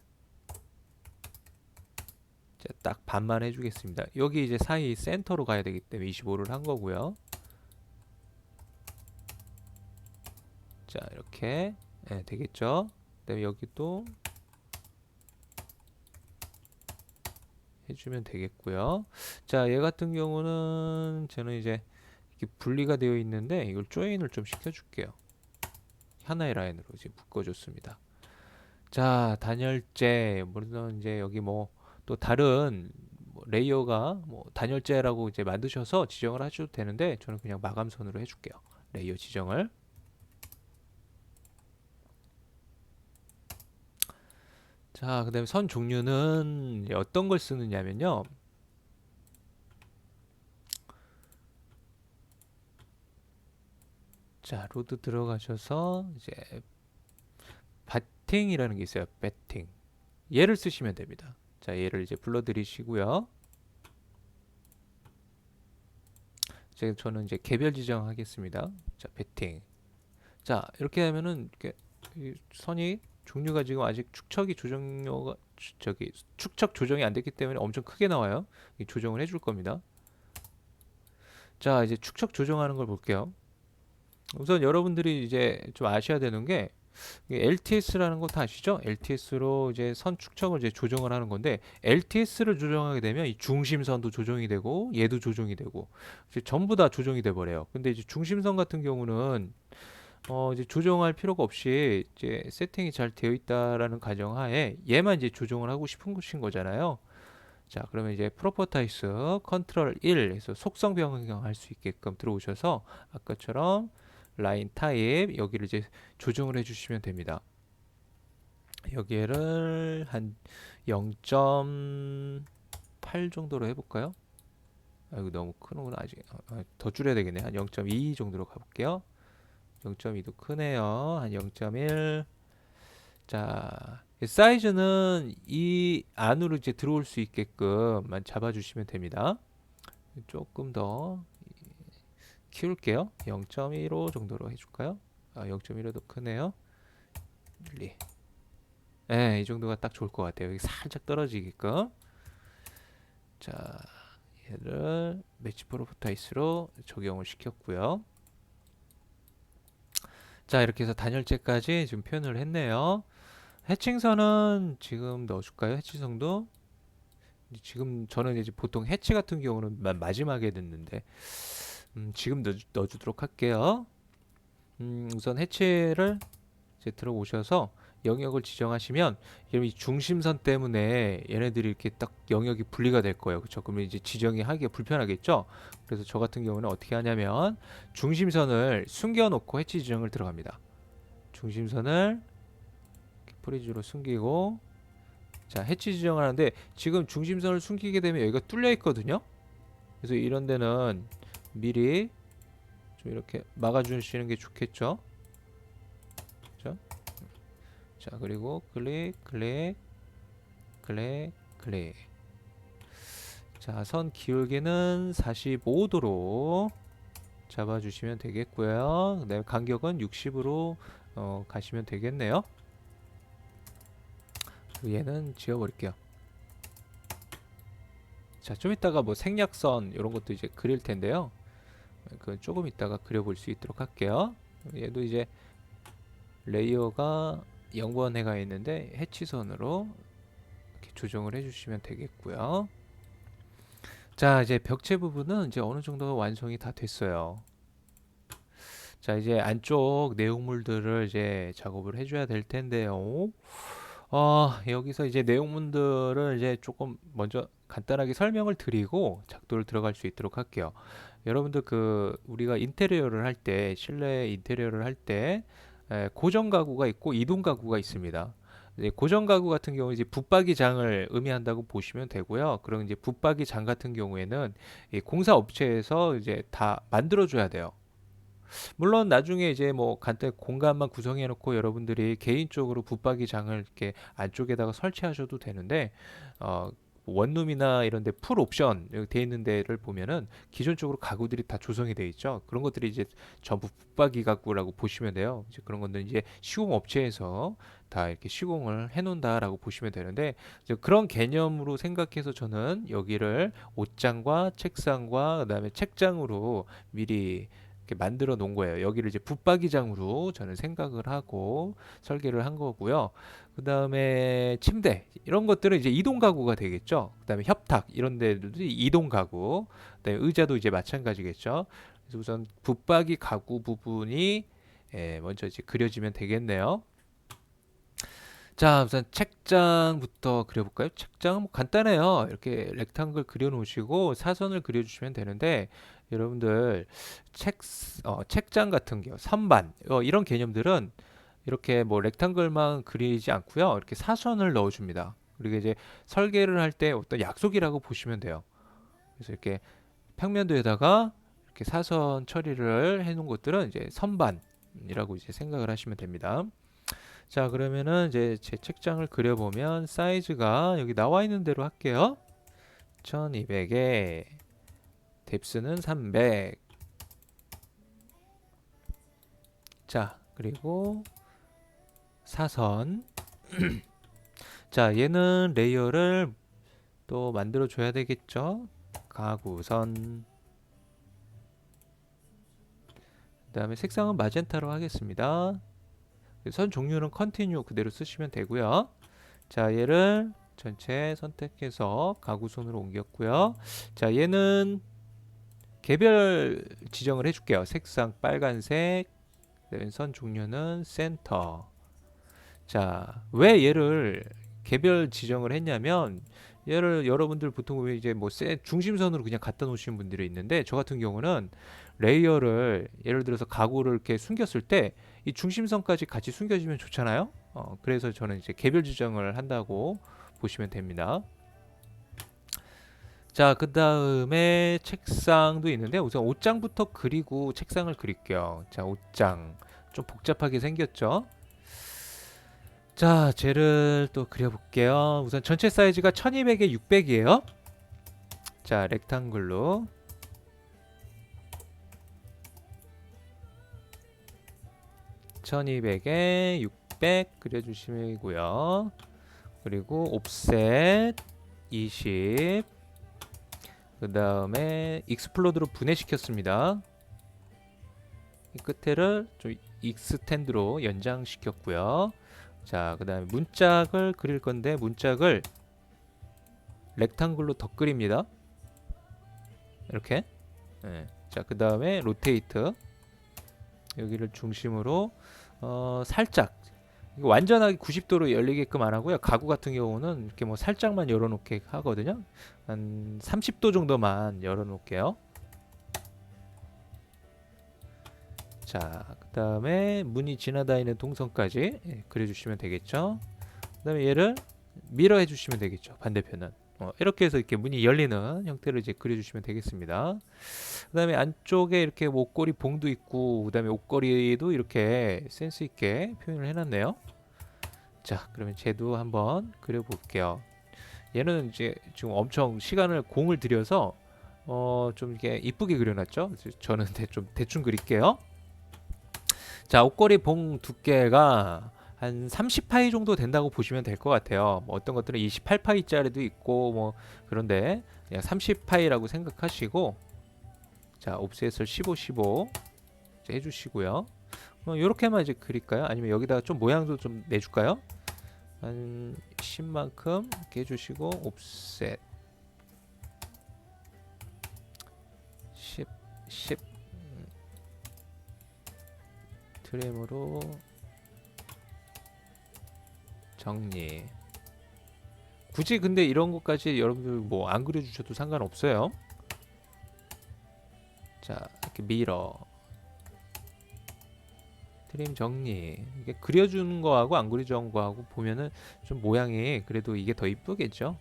딱 반만 해주겠습니다. 여기 이제 사이 센터로 가야 되기 때문에 25를 한 거고요. 자, 이렇게 되겠죠. 그다음에 여기 또 해주면 되겠고요. 자, 얘 같은 경우는 저는 이제 이렇게 분리가 되어 있는데 이걸 조인을 좀 시켜줄게요. 하나의 라인으로 이제 묶어줬습니다. 자, 단열재 물론 이제 여기 뭐 또 다른 뭐 레이어가 뭐 단열재라고 이제 만드셔서 지정을 하셔도 되는데 저는 그냥 마감선으로 해줄게요. 레이어 지정을. 자, 그다음에 선 종류는 어떤 걸 쓰느냐면요. 자, 로드 들어가셔서 이제 바팅이라는 게 있어요. 배팅. 얘를 쓰시면 됩니다. 자, 얘를 이제 불러들이시고요. 저는 이제 개별 지정하겠습니다. 자, 배팅. 자, 이렇게 하면은 이렇게 이 선이 종류가 지금 아직 축척이 조정료가 저기 축척 조정이 안 됐기 때문에 엄청 크게 나와요. 조정을 해줄 겁니다. 자, 이제 축척 조정하는 걸 볼게요. 우선 여러분들이 이제 좀 아셔야 되는 게 LTS라는 거 다 아시죠? LTS로 이제 선 축척을 이제 조정을 하는 건데 LTS를 조정하게 되면 이 중심선도 조정이 되고 얘도 조정이 되고 이제 전부 다 조정이 돼 버려요. 근데 이제 중심선 같은 경우는 이제 조정할 필요가 없이 이제 세팅이 잘 되어 있다라는 가정하에 얘만 이제 조정을 하고 싶은 것인 거잖아요. 자, 그러면 이제 프로퍼타이스 컨트롤 1에서 속성 변경할 수 있게끔 들어오셔서 아까처럼 라인 타입 여기를 이제 조정을 해주시면 됩니다. 여기를 한 0.8 정도로 해볼까요? 이거 너무 크는구나. 아직 더 줄여야 되겠네. 한 0.2 정도로 가볼게요. 0.2도 크네요. 한 0.1. 자, 사이즈는 이 안으로 이제 들어올 수 있게끔만 잡아주시면 됩니다. 조금 더 키울게요. 0.15 정도로 해줄까요? 0.15도 크네요. 1, 2. 네, 이 정도가 딱 좋을 것 같아요. 여기 살짝 떨어지게끔. 자, 얘를 매치 프로퍼타이스로 적용을 시켰고요. 자, 이렇게 해서 단열재까지 지금 표현을 했네요. 해칭선은 지금 넣어줄까요? 해치성도 지금 저는 이제 보통 해치 같은 경우는 마지막에 넣는데 지금 넣어주도록 할게요. 우선 해치를 이제 들어오셔서 영역을 지정하시면 이 중심선 때문에 얘네들이 이렇게 딱 영역이 분리가 될 거예요. 그렇죠? 그러면 이제 지정이 하기가 불편하겠죠? 그래서 저 같은 경우는 어떻게 하냐면 중심선을 숨겨놓고 해치 지정을 들어갑니다. 중심선을 프리즈로 숨기고 자, 해치 지정을 하는데 지금 중심선을 숨기게 되면 여기가 뚫려 있거든요. 그래서 이런 데는 미리 좀 이렇게 막아주시는 게 좋겠죠. 그렇죠? 자, 그리고 클릭, 클릭, 클릭, 클릭. 자, 선 기울기는 45도로 잡아주시면 되겠고요. 그다음에 간격은 60으로 가시면 되겠네요. 얘는 지워버릴게요. 자, 좀 이따가 뭐 생략선 이런 것도 이제 그릴 텐데요. 그 조금 이따가 그려볼 수 있도록 할게요. 얘도 이제 레이어가 0번에 가 있는데 해치선으로 이렇게 조정을 해주시면 되겠고요. 자, 이제 벽체 부분은 이제 어느 정도 완성이 다 됐어요. 자, 이제 안쪽 내용물들을 이제 작업을 해줘야 될 텐데요. 여기서 이제 내용물들을 이제 조금 먼저 간단하게 설명을 드리고 작도를 들어갈 수 있도록 할게요. 여러분들 우리가 인테리어를 할 때, 실내 인테리어를 할 때 고정 가구가 있고 이동 가구가 있습니다. 고정 가구 같은 경우 이제 붙박이 장을 의미한다고 보시면 되고요. 그럼 이제 붙박이 장 같은 경우에는 이 공사 업체에서 이제 다 만들어 줘야 돼요. 물론 나중에 이제 뭐 간단히 공간만 구성해 놓고 여러분들이 개인적으로 붙박이 장을 이렇게 안쪽에다가 설치하셔도 되는데 원룸이나 이런 데 풀 옵션 여기 돼 있는 데를 보면은 기존적으로 가구들이 다 조성이 돼 있죠. 그런 것들이 이제 전부 붙박이 가구라고 보시면 돼요. 이제 그런 것들은 이제 시공 업체에서 다 이렇게 시공을 해 놓는다라고 보시면 되는데, 이제 그런 개념으로 생각해서 저는 여기를 옷장과 책상과 그다음에 책장으로 미리 이렇게 만들어 놓은 거예요. 여기를 이제 붙박이장으로 저는 생각을 하고 설계를 한 거고요. 그 다음에 침대 이런 것들은 이제 이동 가구가 되겠죠. 그 다음에 협탁 이런 데들도 이동 가구. 그다음에 의자도 이제 마찬가지겠죠. 그래서 우선 붙박이 가구 부분이 먼저 이제 그려지면 되겠네요. 자, 우선 책장부터 그려볼까요? 책장은 뭐 간단해요. 이렇게 렉탱글 그려놓으시고 사선을 그려주시면 되는데, 여러분들 책장 같은 경우 선반 이런 개념들은 이렇게 뭐 렉탱글만 그리지 않고요. 이렇게 사선을 넣어줍니다. 그리고 이제 설계를 할 때 어떤 약속이라고 보시면 돼요. 그래서 이렇게 평면도에다가 이렇게 사선 처리를 해놓은 것들은 이제 선반이라고 이제 생각을 하시면 됩니다. 자, 그러면은 이제 제 책장을 그려보면 사이즈가 여기 나와 있는 대로 할게요. 1200에 뎁스는 300. 자, 그리고 사선. 자, 얘는 레이어를 또 만들어 줘야 되겠죠. 가구선. 그 다음에 색상은 마젠타로 하겠습니다. 선 종류는 컨티뉴 그대로 쓰시면 되고요. 자, 얘를 전체 선택해서 가구선으로 옮겼고요. 자, 얘는 개별 지정을 해줄게요. 색상 빨간색, 선 종류는 센터. 자, 왜 얘를 개별 지정을 했냐면, 얘를 여러분들 보통 이제 뭐 중심선으로 그냥 갖다 놓으시는 분들이 있는데, 저 같은 경우는 레이어를 예를 들어서 가구를 이렇게 숨겼을 때 이 중심선까지 같이 숨겨지면 좋잖아요. 그래서 저는 이제 개별 지정을 한다고 보시면 됩니다. 자, 그 다음에 책상도 있는데, 우선 옷장부터 그리고 책상을 그릴게요. 자, 옷장 좀 복잡하게 생겼죠. 자, 쟤를 또 그려볼게요. 우선 전체 사이즈가 1200에 600이에요. 자, 렉탱글로 1200에 600 그려주시고요. 그리고 옵셋 20. 그 다음에 익스플로드로 분해시켰습니다. 이 끝에를 좀 익스텐드로 연장시켰고요. 자, 그 다음에 문짝을 그릴 건데, 문짝을 렉탱글로 더 그립니다. 이렇게. 네. 자, 그 다음에 로테이트. 여기를 중심으로 살짝, 이거 완전하게 90도로 열리게끔 안 하고요. 가구 같은 경우는 이렇게 뭐 살짝만 열어놓게 하거든요. 한 30도 정도만 열어놓을게요. 자, 그 다음에 문이 지나다니는 동선까지 그려주시면 되겠죠. 그 다음에 얘를 미러 해주시면 되겠죠. 반대편은. 이렇게 해서 이렇게 문이 열리는 형태를 이제 그려주시면 되겠습니다. 그 다음에 안쪽에 이렇게 옷걸이 봉도 있고, 그 다음에 옷걸이도 이렇게 센스 있게 표현을 해놨네요. 자, 그러면 쟤도 한번 그려볼게요. 얘는 이제 지금 엄청 시간을 공을 들여서 좀 이렇게 이쁘게 그려놨죠. 저는 좀 대충 그릴게요. 자, 옷걸이 봉 두께가 한 30파이 정도 된다고 보시면 될 것 같아요. 뭐 어떤 것들은 28파이짜리도 있고 뭐 그런데 그냥 30파이라고 생각하시고, 자, 옵셋을 15, 15 해주시고요. 요렇게만 이제 그릴까요? 아니면 여기다가 좀 모양도 좀 내줄까요? 한 10만큼 이렇게 해주시고, 옵셋 10, 10 트림으로 정리. 굳이 근데 이런 것까지 여러분들 뭐 안 그려주셔도 상관없어요. 자, 이렇게 밀어 트림 정리. 이게 그려주는 거하고 안 그려주는 거하고 보면은 좀 모양이 그래도 이게 더 이쁘겠죠.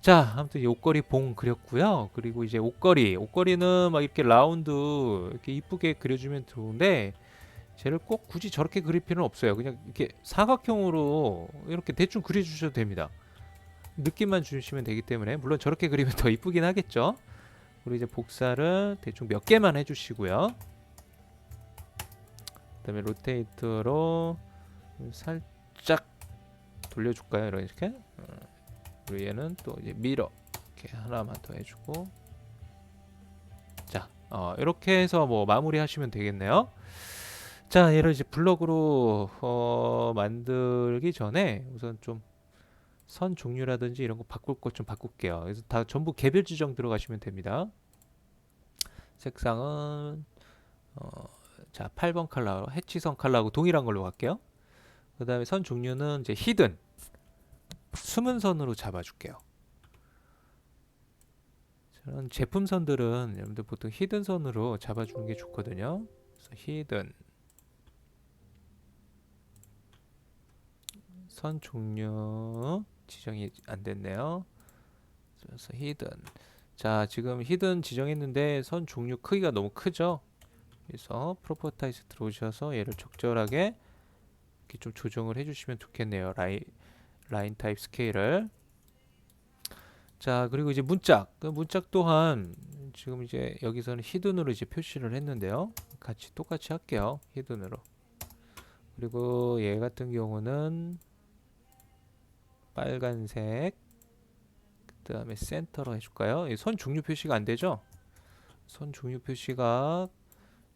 자, 아무튼 옷걸이 봉 그렸고요. 그리고 이제 옷걸이는 막 이렇게 라운드 이렇게 이쁘게 그려주면 좋은데, 쟤를 꼭 굳이 저렇게 그릴 필요는 없어요. 그냥 이렇게 사각형으로 이렇게 대충 그려주셔도 됩니다. 느낌만 주시면 되기 때문에, 물론 저렇게 그리면 더 이쁘긴 하겠죠. 그리고 이제 복사를 대충 몇 개만 해주시고요. 그다음에 로테이트로 살짝 돌려줄까요? 이렇게. 그리고 얘는 또 이제 미러 이렇게 하나만 더 해주고. 자, 이렇게 해서 뭐 마무리 하시면 되겠네요. 자, 얘를 이제 블럭으로 만들기 전에 우선 좀 선 종류라든지 이런 거 바꿀 것 좀 바꿀게요. 그래서 다 전부 개별 지정 들어가시면 됩니다. 색상은 자, 8번 컬러 해치선 컬러하고 동일한 걸로 갈게요. 그 다음에 선 종류는 이제 히든 숨은 선으로 잡아줄게요. 저는 제품 선들은 여러분들 보통 히든 선으로 잡아주는 게 좋거든요. 그래서 히든 선 종류 지정이 안 됐네요. 그래서 히든. 자, 지금 히든 지정했는데 선 종류 크기가 너무 크죠? 그래서 프로퍼타이즈 들어오셔서 얘를 적절하게 이렇게 좀 조정을 해주시면 좋겠네요. 라인 타입 스케일을. 자, 그리고 이제 문짝. 그 문짝 또한 지금 이제 여기서는 히든으로 이제 표시를 했는데요. 같이 똑같이 할게요. 히든으로. 그리고 얘 같은 경우는 빨간색. 그 다음에 센터로 해줄까요? 선 종류 표시가 안 되죠? 선 종류 표시가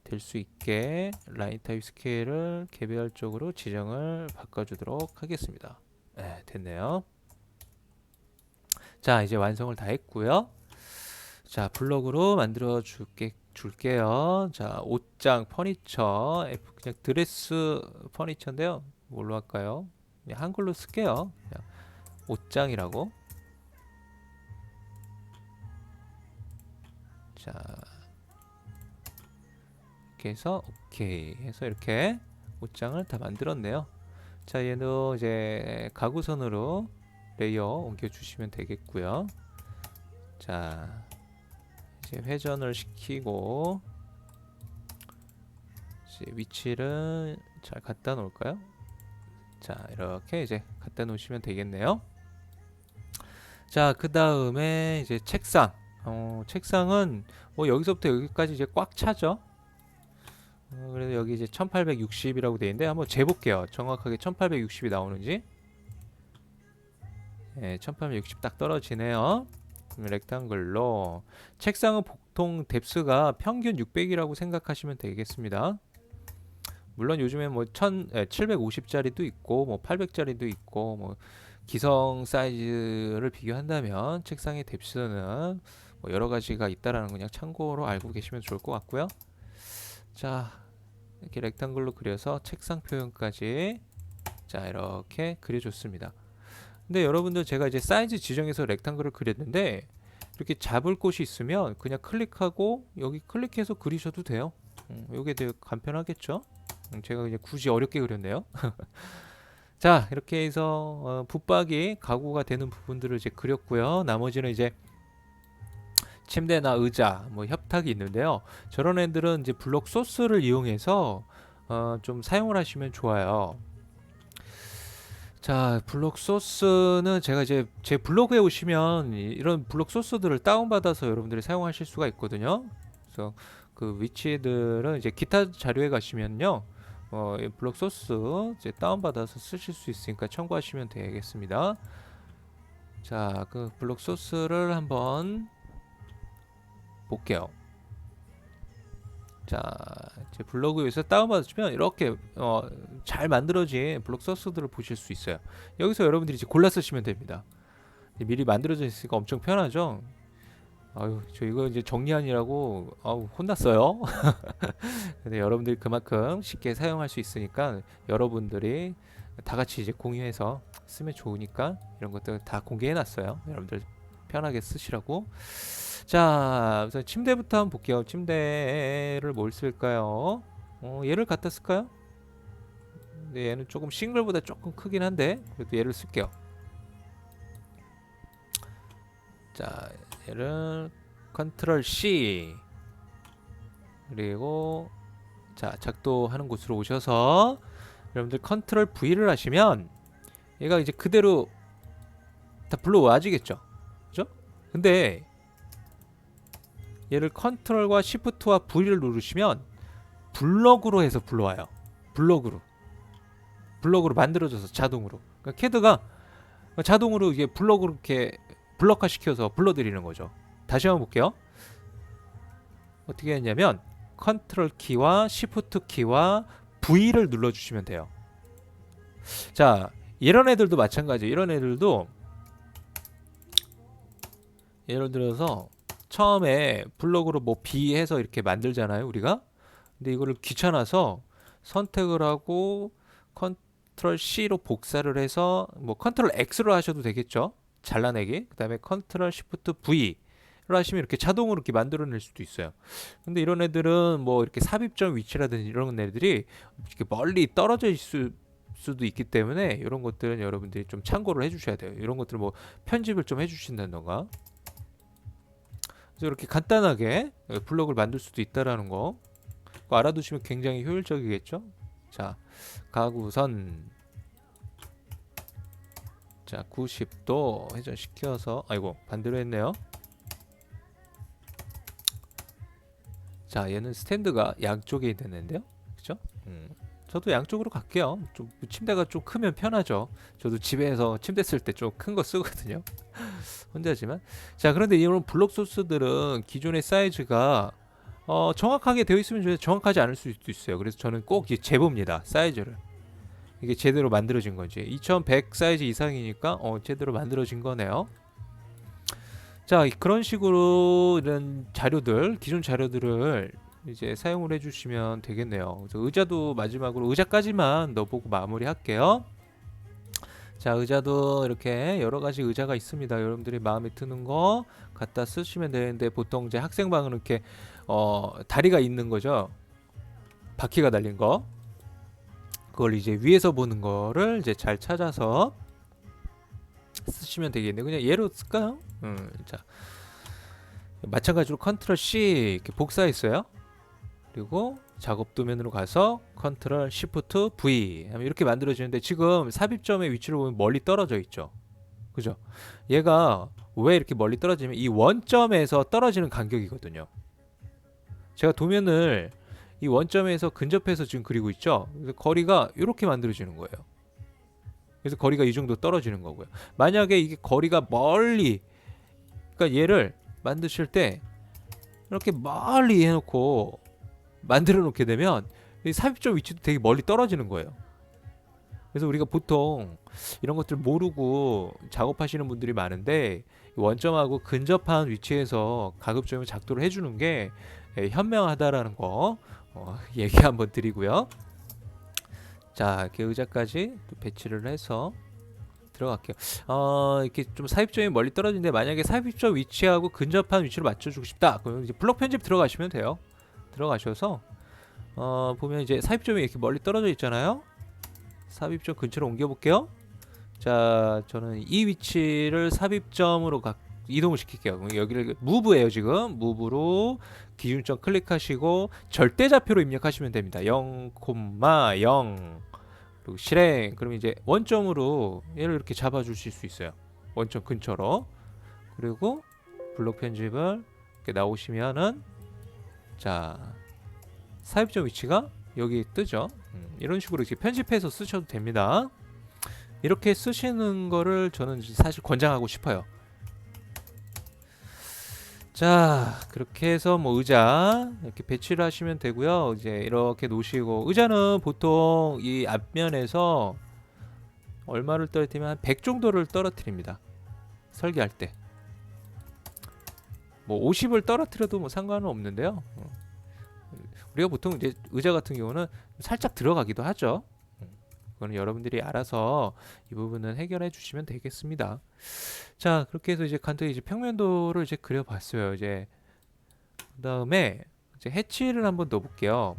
될 수 있게 라인 타입 스케일을 개별적으로 지정을 바꿔주도록 하겠습니다. 네, 됐네요. 자, 이제 완성을 다 했고요. 자, 블럭으로 만들어 줄게요. 자, 옷장 퍼니처, 그냥 드레스 퍼니처인데요. 뭘로 할까요? 그냥 한글로 쓸게요. 그냥 옷장이라고. 자, 이렇게 해서 오케이 해서 이렇게 옷장을 다 만들었네요. 자, 얘는 이제 가구선으로 레이어 옮겨 주시면 되겠고요. 자, 이제 회전을 시키고 이제 위치를 잘 갖다 놓을까요? 자, 이렇게 이제 갖다 놓으시면 되겠네요. 자, 그 다음에 이제 책상. 책상은 뭐 여기서부터 여기까지 이제 꽉 차죠. 그래서 여기 이제 1860이라고 되어 있는데 한번 재볼게요. 정확하게 1860이 나오는지. 네, 1860 딱 떨어지네요. 렉탱글로. 책상은 보통 뎁스가 평균 600이라고 생각하시면 되겠습니다. 물론 요즘에 뭐 750짜리도 있고 뭐 800짜리도 있고 뭐 기성 사이즈를 비교한다면 책상의 뎁스는 뭐 여러 가지가 있다라는 거 그냥 참고로 알고 계시면 좋을 것 같고요. 자, 이렇게 렉탱글로 그려서 책상 표현까지 자, 이렇게 그려줬습니다. 근데 여러분들 제가 이제 사이즈 지정해서 렉탱글을 그렸는데 이렇게 잡을 곳이 있으면 그냥 클릭하고 여기 클릭해서 그리셔도 돼요. 요게 되게 간편하겠죠? 제가 그냥 굳이 어렵게 그렸네요. 자, 이렇게 해서 붙박이 가구가 되는 부분들을 이제 그렸고요. 나머지는 이제 침대나 의자, 뭐 협탁이 있는데요. 저런 애들은 이제 블록 소스를 이용해서 좀 사용을 하시면 좋아요. 자, 블록 소스는 제가 이제 제 블로그에 오시면 이런 블록 소스들을 다운받아서 여러분들이 사용하실 수가 있거든요. 그래서 그 위치들은 이제 기타 자료에 가시면요. 블록 소스 이제 다운받아서 쓰실 수 있으니까 참고하시면 되겠습니다. 자, 그 블록 소스를 한번 볼게요. 자, 제 블로그에서 다운받으시면 이렇게 잘 만들어진 블록 소스들을 보실 수 있어요. 여기서 여러분들이 이제 골라 쓰시면 됩니다. 미리 만들어져 있으니까 엄청 편하죠. 아유, 저 이거 이제 정리하느라고 혼났어요. 근데 여러분들이 그만큼 쉽게 사용할 수 있으니까 여러분들이 다 같이 이제 공유해서 쓰면 좋으니까 이런 것들 다 공개해 놨어요. 여러분들 편하게 쓰시라고. 자, 우선 침대부터 한번 볼게요. 침대를 뭘 쓸까요? 얘를 갖다 쓸까요? 근데 얘는 조금 싱글보다 조금 크긴 한데 그래도 얘를 쓸게요. 자, 얘를 컨트롤 C 그리고 자, 작동하는 곳으로 오셔서 여러분들 컨트롤 V를 하시면 얘가 이제 그대로 다 불러와지겠죠. 그죠? 근데 얘를 컨트롤과 시프트와 V를 누르시면 블럭으로 해서 불러와요. 블럭으로 만들어져서 자동으로. 그러니까 캐드가 자동으로 이게 블럭으로 이렇게 블럭화 시켜서 불러드리는 거죠. 다시 한번 볼게요. 어떻게 했냐면 컨트롤 키와 시프트 키와 V를 눌러주시면 돼요. 자, 이런 애들도 마찬가지. 이런 애들도 예를 들어서 처음에 블럭으로 뭐 B 해서 이렇게 만들잖아요, 우리가. 근데 이거를 귀찮아서 선택을 하고 컨트롤 C로 복사를 해서 뭐 컨트롤 X로 하셔도 되겠죠. 잘라내기. 그다음에 컨트롤 시프트 V로 하시면 이렇게 자동으로 이렇게 만들어낼 수도 있어요. 근데 이런 애들은 뭐 이렇게 삽입점 위치라든지 이런 애들이 이렇게 멀리 떨어져 있을 수도 있기 때문에 이런 것들은 여러분들이 좀 참고를 해주셔야 돼요. 이런 것들은 뭐 편집을 좀 해주신다던가. 그래서 이렇게 간단하게 블록을 만들 수도 있다라는 거 그거 알아두시면 굉장히 효율적이겠죠. 자, 가구선 자 90도 회전시켜서 아이고 반대로 했네요. 자, 얘는 스탠드가 양쪽에 있는데요, 그죠? 저도 양쪽으로 갈게요. 좀 침대가 좀 크면 편하죠. 저도 집에서 침대 쓸 때 좀 큰 거 쓰거든요. 혼자지만. 자, 그런데 이런 블록 소스들은 기존의 사이즈가 정확하게 되어 있으면 좋아요. 정확하지 않을 수도 있어요. 그래서 저는 꼭 재봅니다, 사이즈를. 이게 제대로 만들어진 건지. 2100 사이즈 이상이니까 제대로 만들어진 거네요. 자, 그런 식으로 이런 자료들, 기존 자료들을 이제 사용을 해주시면 되겠네요. 그래서 의자도 마지막으로 의자까지만 넣어보고 마무리할게요. 자, 의자도 이렇게 여러 가지 의자가 있습니다. 여러분들이 마음에 드는 거 갖다 쓰시면 되는데 보통 이제 학생방은 이렇게 다리가 있는 거죠. 바퀴가 달린 거. 그걸 이제 위에서 보는 거를 이제 잘 찾아서 쓰시면 되겠네요. 그냥 얘로 쓸까요? 자, 마찬가지로 컨트롤 C 이렇게 복사했어요. 그리고 작업 도면으로 가서 컨트롤 시프트 V 하면 이렇게 만들어지는데 지금 삽입점의 위치를 보면 멀리 떨어져 있죠. 그죠? 얘가 왜 이렇게 멀리 떨어지면 이 원점에서 떨어지는 간격이거든요. 제가 도면을 이 원점에서 근접해서 지금 그리고 있죠. 그래서 거리가 이렇게 만들어지는 거예요. 그래서 거리가 이 정도 떨어지는 거고요. 만약에 이게 거리가 멀리, 그러니까 얘를 만드실 때 이렇게 멀리 해놓고 만들어 놓게 되면 이 삽입점 위치도 되게 멀리 떨어지는 거예요. 그래서 우리가 보통 이런 것들 모르고 작업하시는 분들이 많은데 원점하고 근접한 위치에서 가급적이면 작도를 해주는 게 현명하다라는 거 얘기 한번 드리고요. 자, 이렇게 의자까지 또 배치를 해서 들어갈게요. 이렇게 좀 삽입점이 멀리 떨어지는데 만약에 삽입점 위치하고 근접한 위치로 맞춰주고 싶다. 그러면 이제 블록 편집 들어가시면 돼요. 들어가셔서 보면 이제 삽입점이 이렇게 멀리 떨어져 있잖아요. 삽입점 근처로 옮겨 볼게요. 자, 저는 이 위치를 삽입점으로 이동을 시킬게요. 그럼 여기를 무브예요. 지금 무브로 기준점 클릭하시고 절대좌표로 입력하시면 됩니다. 0,0 그리고 실행. 그럼 이제 원점으로 얘를 이렇게 잡아 주실 수 있어요. 원점 근처로. 그리고 블록 편집을 이렇게 나오시면은 자, 삽입점 위치가 여기 뜨죠. 이런 식으로 이렇게 편집해서 쓰셔도 됩니다. 이렇게 쓰시는 거를 저는 사실 권장하고 싶어요. 자, 그렇게 해서 뭐 의자 이렇게 배치를 하시면 되고요. 이제 이렇게 놓으시고, 의자는 보통 이 앞면에서 얼마를 떨어뜨리면 한 100 정도를 떨어뜨립니다. 설계할 때. 뭐 50을 떨어뜨려도 뭐 상관은 없는데요. 우리가 보통 이제 의자 같은 경우는 살짝 들어가기도 하죠. 그거는 여러분들이 알아서 이 부분은 해결해 주시면 되겠습니다. 자, 그렇게 해서 이제 간단히 이제 평면도를 이제 그려봤어요. 이제 그다음에 이제 해치를 한번 넣어볼게요.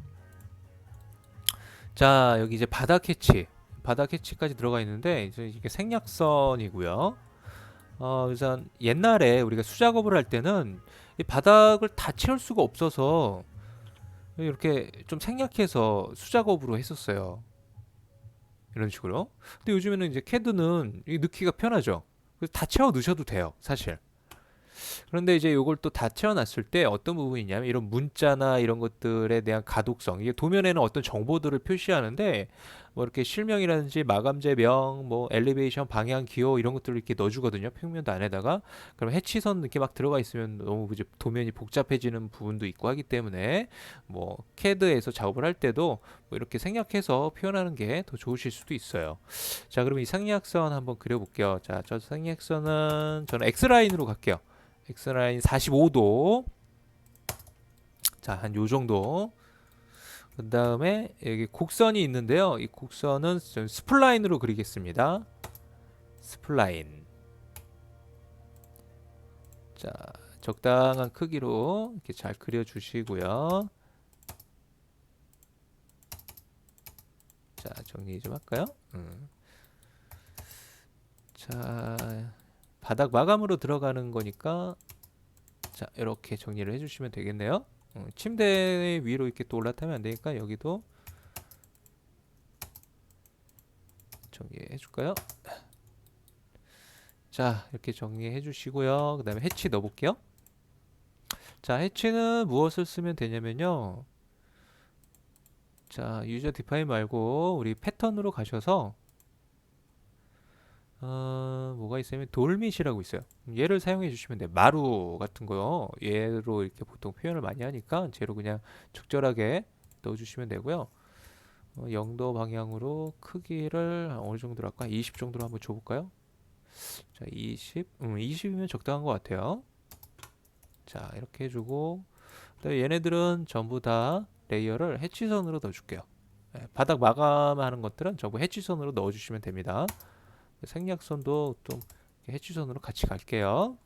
자, 여기 이제 바닥 해치까지 들어가 있는데 이제 이게 생략선이고요. 우선 옛날에 우리가 수작업을 할 때는 이 바닥을 다 채울 수가 없어서 이렇게 좀 생략해서 수작업으로 했었어요. 이런 식으로. 근데 요즘에는 이제 캐드는 넣기가 편하죠. 그래서 다 채워 넣으셔도 돼요, 사실. 그런데 이제 요걸 또 다 채워놨을 때 어떤 부분이 있냐면 이런 문자나 이런 것들에 대한 가독성, 이게 도면에는 어떤 정보들을 표시하는데 뭐 이렇게 실명이라든지 마감재 명, 뭐 엘리베이션, 방향, 기호 이런 것들을 이렇게 넣어주거든요, 평면 안에다가. 그럼 해치선 이렇게 막 들어가 있으면 너무 이제 도면이 복잡해지는 부분도 있고 하기 때문에 뭐 CAD에서 작업을 할 때도 뭐 이렇게 생략해서 표현하는 게 더 좋으실 수도 있어요. 자, 그럼 이 생략선 한번 그려볼게요. 자, 저 생략선은 저는 X라인으로 갈게요. X라인 45도. 자, 한 요 정도. 그 다음에 여기 곡선이 있는데요. 이 곡선은 스플라인으로 그리겠습니다. 스플라인. 자, 적당한 크기로 이렇게 잘 그려주시고요. 자, 정리 좀 할까요? 자, 바닥 마감으로 들어가는 거니까 자, 이렇게 정리를 해주시면 되겠네요. 침대 위로 이렇게 또 올라타면 안 되니까 여기도 정리해 줄까요? 자, 이렇게 정리해 주시고요. 그 다음에 해치 넣어 볼게요. 자, 해치는 무엇을 쓰면 되냐면요. 자, 유저 디파인 말고 우리 패턴으로 가셔서 뭐가 있으면 돌밋이라고 있어요. 얘를 사용해 주시면 돼요. 마루 같은 거요. 얘로 이렇게 보통 표현을 많이 하니까 쟤로 그냥 적절하게 넣어 주시면 되고요. 0도 방향으로 크기를 어느 정도로 할까? 20 정도로 한번 줘볼까요? 자, 20, 20이면 적당한 것 같아요. 자, 이렇게 해주고, 얘네들은 전부 다 레이어를 해치선으로 넣어줄게요. 바닥 마감하는 것들은 전부 해치선으로 넣어주시면 됩니다. 생략선도 좀 해치선으로 같이 갈게요.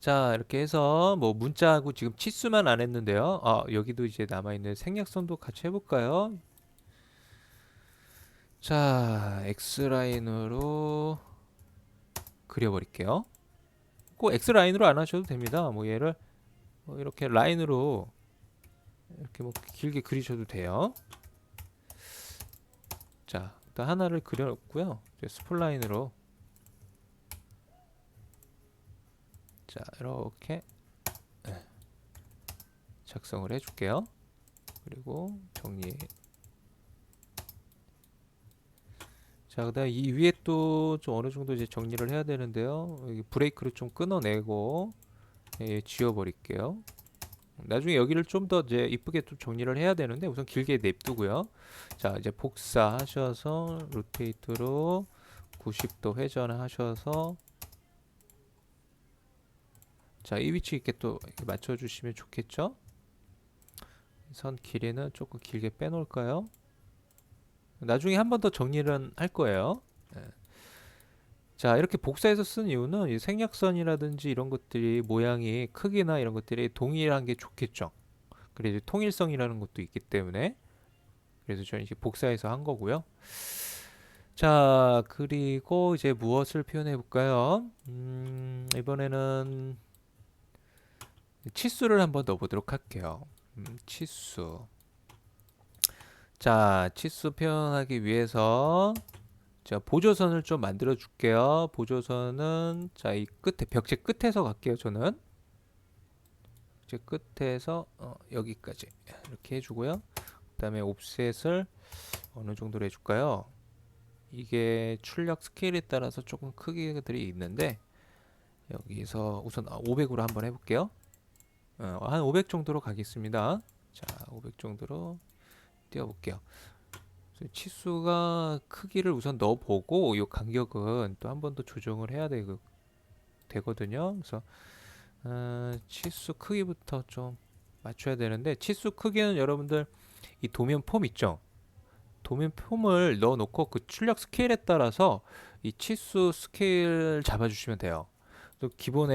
자, 이렇게 해서 뭐 문자하고 지금 치수만 안 했는데요. 여기도 이제 남아있는 생략선도 같이 해볼까요? 자, X라인으로 그려버릴게요. 꼭 X라인으로 안 하셔도 됩니다. 뭐 얘를 이렇게 라인으로 이렇게 뭐 길게 그리셔도 돼요. 자, 일단 하나를 그려놓고요. 스플라인으로 자, 이렇게 작성을 해줄게요. 그리고 정리. 자, 그다음 이 위에 또 좀 어느 정도 이제 정리를 해야 되는데요. 여기 브레이크를 좀 끊어내고 지워버릴게요. 나중에 여기를 좀 더 이제 이쁘게 좀 정리를 해야 되는데 우선 길게 냅두고요. 자, 이제 복사하셔서 로테이트로 90도 회전하셔서 자, 이 위치 있게 또 맞춰주시면 좋겠죠? 선 길이는 조금 길게 빼놓을까요? 나중에 한 번 더 정리를 할 거예요. 예. 자, 이렇게 복사해서 쓴 이유는 이 생략선이라든지 이런 것들이 모양이 크기나 이런 것들이 동일한 게 좋겠죠. 그래서 통일성이라는 것도 있기 때문에 그래서 저는 이제 복사해서 한 거고요. 자, 그리고 이제 무엇을 표현해 볼까요? 이번에는 치수를 한번 넣어보도록 할게요. 치수. 자, 치수 표현하기 위해서 자, 보조선을 좀 만들어 줄게요. 보조선은 자, 이 끝에 벽체 끝에서 갈게요. 저는 벽체 끝에서 여기까지 이렇게 해주고요. 그다음에 옵셋을 어느 정도로 해줄까요? 이게 출력 스케일에 따라서 조금 크기들이 있는데 여기서 우선 500으로 한번 해볼게요. 한 500 정도로 가겠습니다. 자, 500 정도로 띄워볼게요. 치수가 크기를 우선 넣어보고 이 간격은 또 한 번 더 조정을 해야 되거든요. 그래서 치수 크기부터 좀 맞춰야 되는데 치수 크기는 여러분들 이 도면 폼 있죠? 도면 폼을 넣어놓고 그 출력 스케일에 따라서 이 치수 스케일 잡아주시면 돼요. 또 기존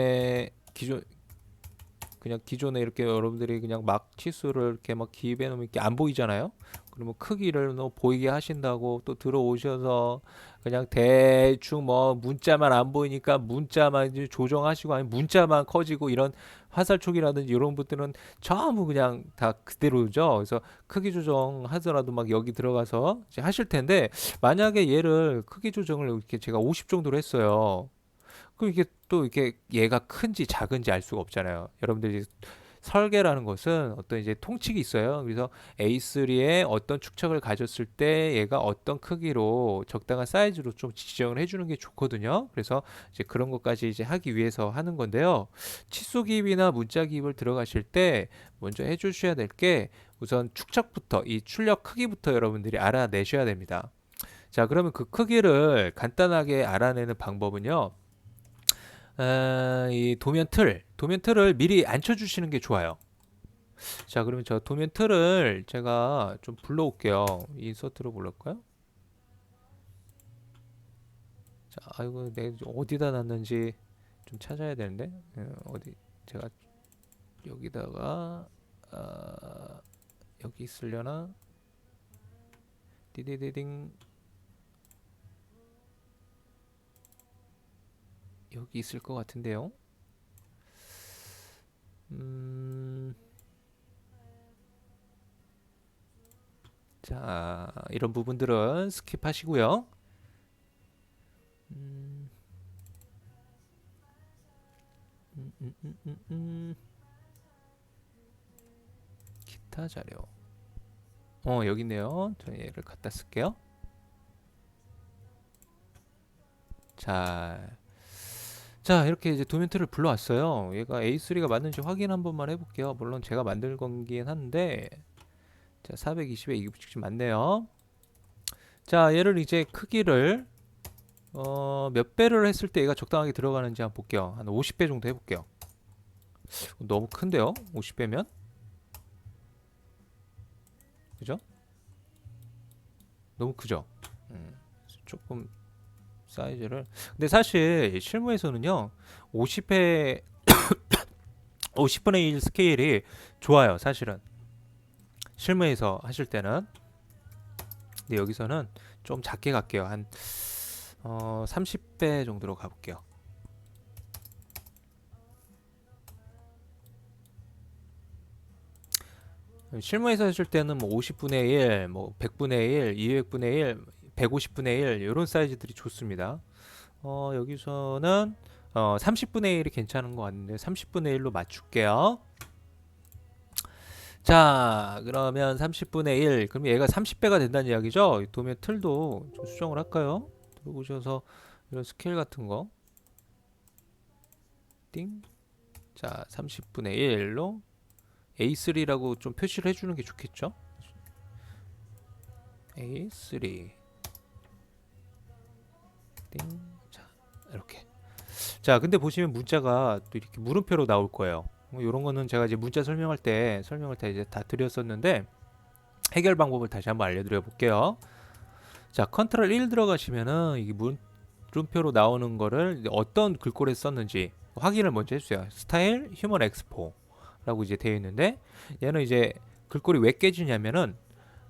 그냥 기존에 이렇게 여러분들이 그냥 막 치수를 이렇게 막 기입해 놓으면 이렇게 안 보이잖아요. 그러면 크기를 뭐 보이게 하신다고 또 들어오셔서 그냥 대충 뭐 문자만 안 보이니까 문자만 이제 조정하시고 아니면 문자만 커지고 이런 화살촉이라든지 이런 것들은 전부 그냥 다 그대로죠. 그래서 크기 조정하더라도 막 여기 들어가서 이제 하실 텐데 만약에 얘를 크기 조정을 이렇게 제가 50 정도로 했어요. 그럼 이게 또 이게 얘가 큰지 작은지 알 수가 없잖아요. 여러분들이 설계라는 것은 어떤 이제 통칙이 있어요. 그래서 A3에 어떤 축척을 가졌을 때 얘가 어떤 크기로 적당한 사이즈로 좀 지정을 해주는 게 좋거든요. 그래서 이제 그런 것까지 이제 하기 위해서 하는 건데요. 치수 기입이나 문자 기입을 들어가실 때 먼저 해주셔야 될 게 우선 축척부터 이 출력 크기부터 여러분들이 알아내셔야 됩니다. 자, 그러면 그 크기를 간단하게 알아내는 방법은요. 이 도면 틀을 미리 앉혀주시는 게 좋아요. 자, 그러면 저 도면 틀을 제가 좀 불러올게요. 인서트로 불러올까요? 자, 아이고, 내가 어디다 놨는지 좀 찾아야 되는데, 어디, 제가 여기다가, 여기 있으려나? 디디디딩, 여기 있을 것 같은데요. 자, 이런 부분들은 스킵하시고요. 음, 음, 음, 음, 기타 자료. 여기 있네요. 저 얘를 갖다 쓸게요. 자, 자, 이렇게 이제 도면트를 불러왔어요. 얘가 A3가 맞는지 확인 한 번만 해볼게요. 물론 제가 만든 거긴 한데, 자, 420에 260 맞네요. 자, 얘를 이제 크기를 몇 배를 했을 때 얘가 적당하게 들어가는지 한번 볼게요. 한 50배 정도 해볼게요. 너무 큰데요? 50배면? 그죠? 너무 크죠? 조금 사이즈를. 근데 사실 실무에서는요, 50회 50분의 1 스케일이 좋아요. 사실은 실무에서 하실 때는. 근데 여기서는 좀 작게 갈게요. 한 30배 정도로 가볼게요. 실무에서 하실 때는 뭐 50분의 1, 뭐 100분의 1, 200분의 1, 150분의 1 이런 사이즈들이 좋습니다. 여기서는 30분의 1이 괜찮은 것 같은데 30분의 1로 맞출게요. 자, 그러면 30분의 1. 그럼 얘가 30배가 된다는 이야기죠? 도면 틀도 좀 수정을 할까요? 들어오셔서 이런 스케일 같은 거. 띵. 자, 30분의 1로 A3라고 좀 표시를 해주는 게 좋겠죠? A3. 띵. 자, 이렇게. 자, 근데 보시면 문자가 또 이렇게 물음표로 나올 거예요. 이런 거는 제가 이제 문자 설명할 때 설명을 다 이제 다 드렸었는데 해결 방법을 다시 한번 알려드려 볼게요. 자, 컨트롤 1 들어가시면은 이게 물음표로 나오는 거를 어떤 글꼴에 썼는지 확인을 먼저 해주세요. 스타일 휴먼 엑스포라고 이제 되어 있는데 얘는 이제 글꼴이 왜 깨지냐면은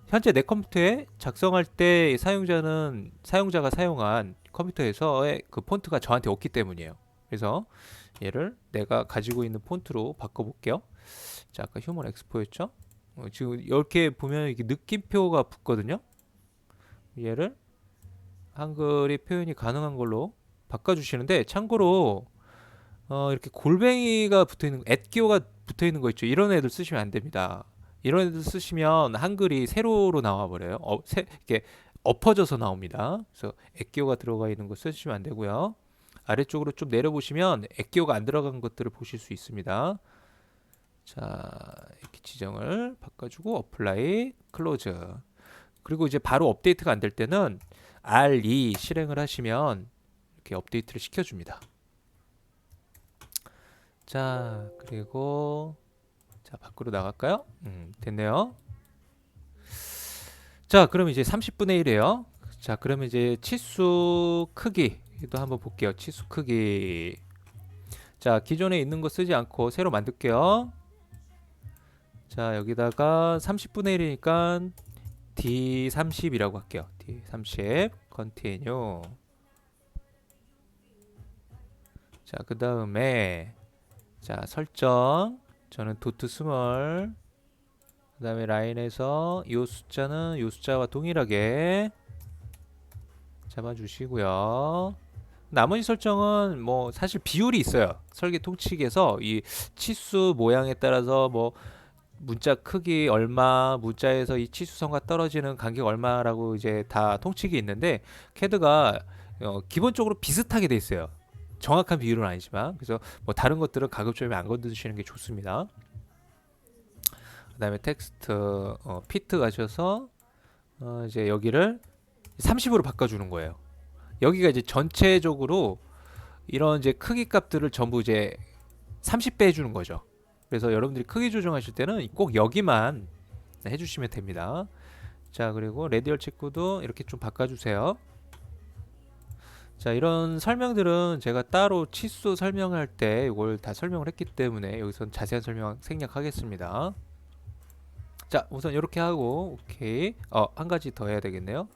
현재 내 컴퓨터에 작성할 때 사용자가 사용한 컴퓨터에서의 그 폰트가 저한테 없기 때문이에요. 그래서 얘를 내가 가지고 있는 폰트로 바꿔볼게요. 자, 아까 휴먼 엑스포였죠? 지금 이렇게 보면 이게 느낌표가 붙거든요. 얘를 한글이 표현이 가능한 걸로 바꿔주시는데 참고로 이렇게 골뱅이가 붙어있는 앳기호가 붙어있는 거 있죠. 이런 애들 쓰시면 안 됩니다. 이런 애들 쓰시면 한글이 세로로 나와 버려요. 이렇게 엎어져서 나옵니다. 그래서 앳기호가 들어가 있는 거 쓰시면 안 되고요. 아래쪽으로 좀 내려보시면 앳기호가 안 들어간 것들을 보실 수 있습니다. 자, 이렇게 지정을 바꿔주고 어플라이 클로즈. 그리고 이제 바로 업데이트가 안 될 때는 R2 실행을 하시면 이렇게 업데이트를 시켜줍니다. 자, 그리고 자, 밖으로 나갈까요? 됐네요. 자, 그럼 이제 30분의 1이에요. 자, 그러면 이제 치수 크기도 한번 볼게요. 치수 크기. 자, 기존에 있는 거 쓰지 않고 새로 만들게요. 자, 여기다가 30분의 1이니까 D30이라고 할게요. D30 컨티뉴. 자, 그 다음에 자, 설정 저는 도트 스몰, 그 다음에 라인에서 이 숫자는 이 숫자와 동일하게 잡아주시고요. 나머지 설정은 뭐 사실 비율이 있어요. 설계 통칙에서 이 치수 모양에 따라서 뭐 문자 크기 얼마, 문자에서 이 치수선과 떨어지는 간격 얼마라고 이제 다 통칙이 있는데 캐드가 기본적으로 비슷하게 돼 있어요. 정확한 비율은 아니지만. 그래서 뭐 다른 것들은 가급적이면 안 건드시는 게 좋습니다. 그다음에 텍스트 피트 가셔서 이제 여기를 30으로 바꿔주는 거예요. 여기가 이제 전체적으로 이런 이제 크기 값들을 전부 이제 30배 해주는 거죠. 그래서 여러분들이 크기 조정하실 때는 꼭 여기만 해주시면 됩니다. 자, 그리고 레디얼 체크도 이렇게 좀 바꿔주세요. 자, 이런 설명들은 제가 따로 치수 설명할 때 이걸 다 설명을 했기 때문에 여기선 자세한 설명 생략하겠습니다. 자, 우선 이렇게 하고 오케이. 한 가지 더 해야 되겠네요.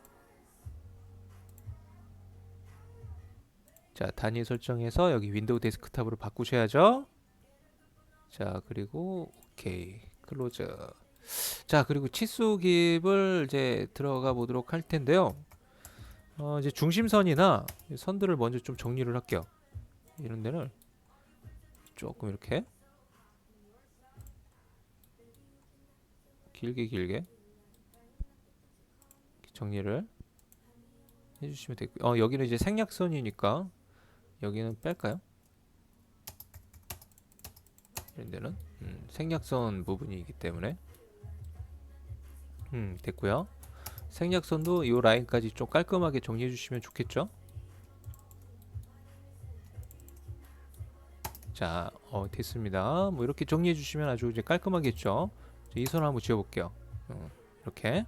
자, 단위 설정해서 여기 윈도우 데스크탑으로 바꾸셔야죠. 자, 그리고 오케이. 클로즈. 자, 그리고 치수 기입을 이제 들어가 보도록 할 텐데요. 이제 중심선이나 선들을 먼저 좀 정리를 할게요. 이런 데는 조금 이렇게 길게 정리를 해주시면 되고요. 여기는 이제 생략선이니까 여기는 뺄까요? 이런 데는 생략선 부분이기 때문에 됐고요. 생략선도 이 라인까지 좀 깔끔하게 정리해 주시면 좋겠죠. 자, 됐습니다. 뭐 이렇게 정리해 주시면 아주 이제 깔끔하겠죠. 이 선 한번 지워 볼게요. 이렇게.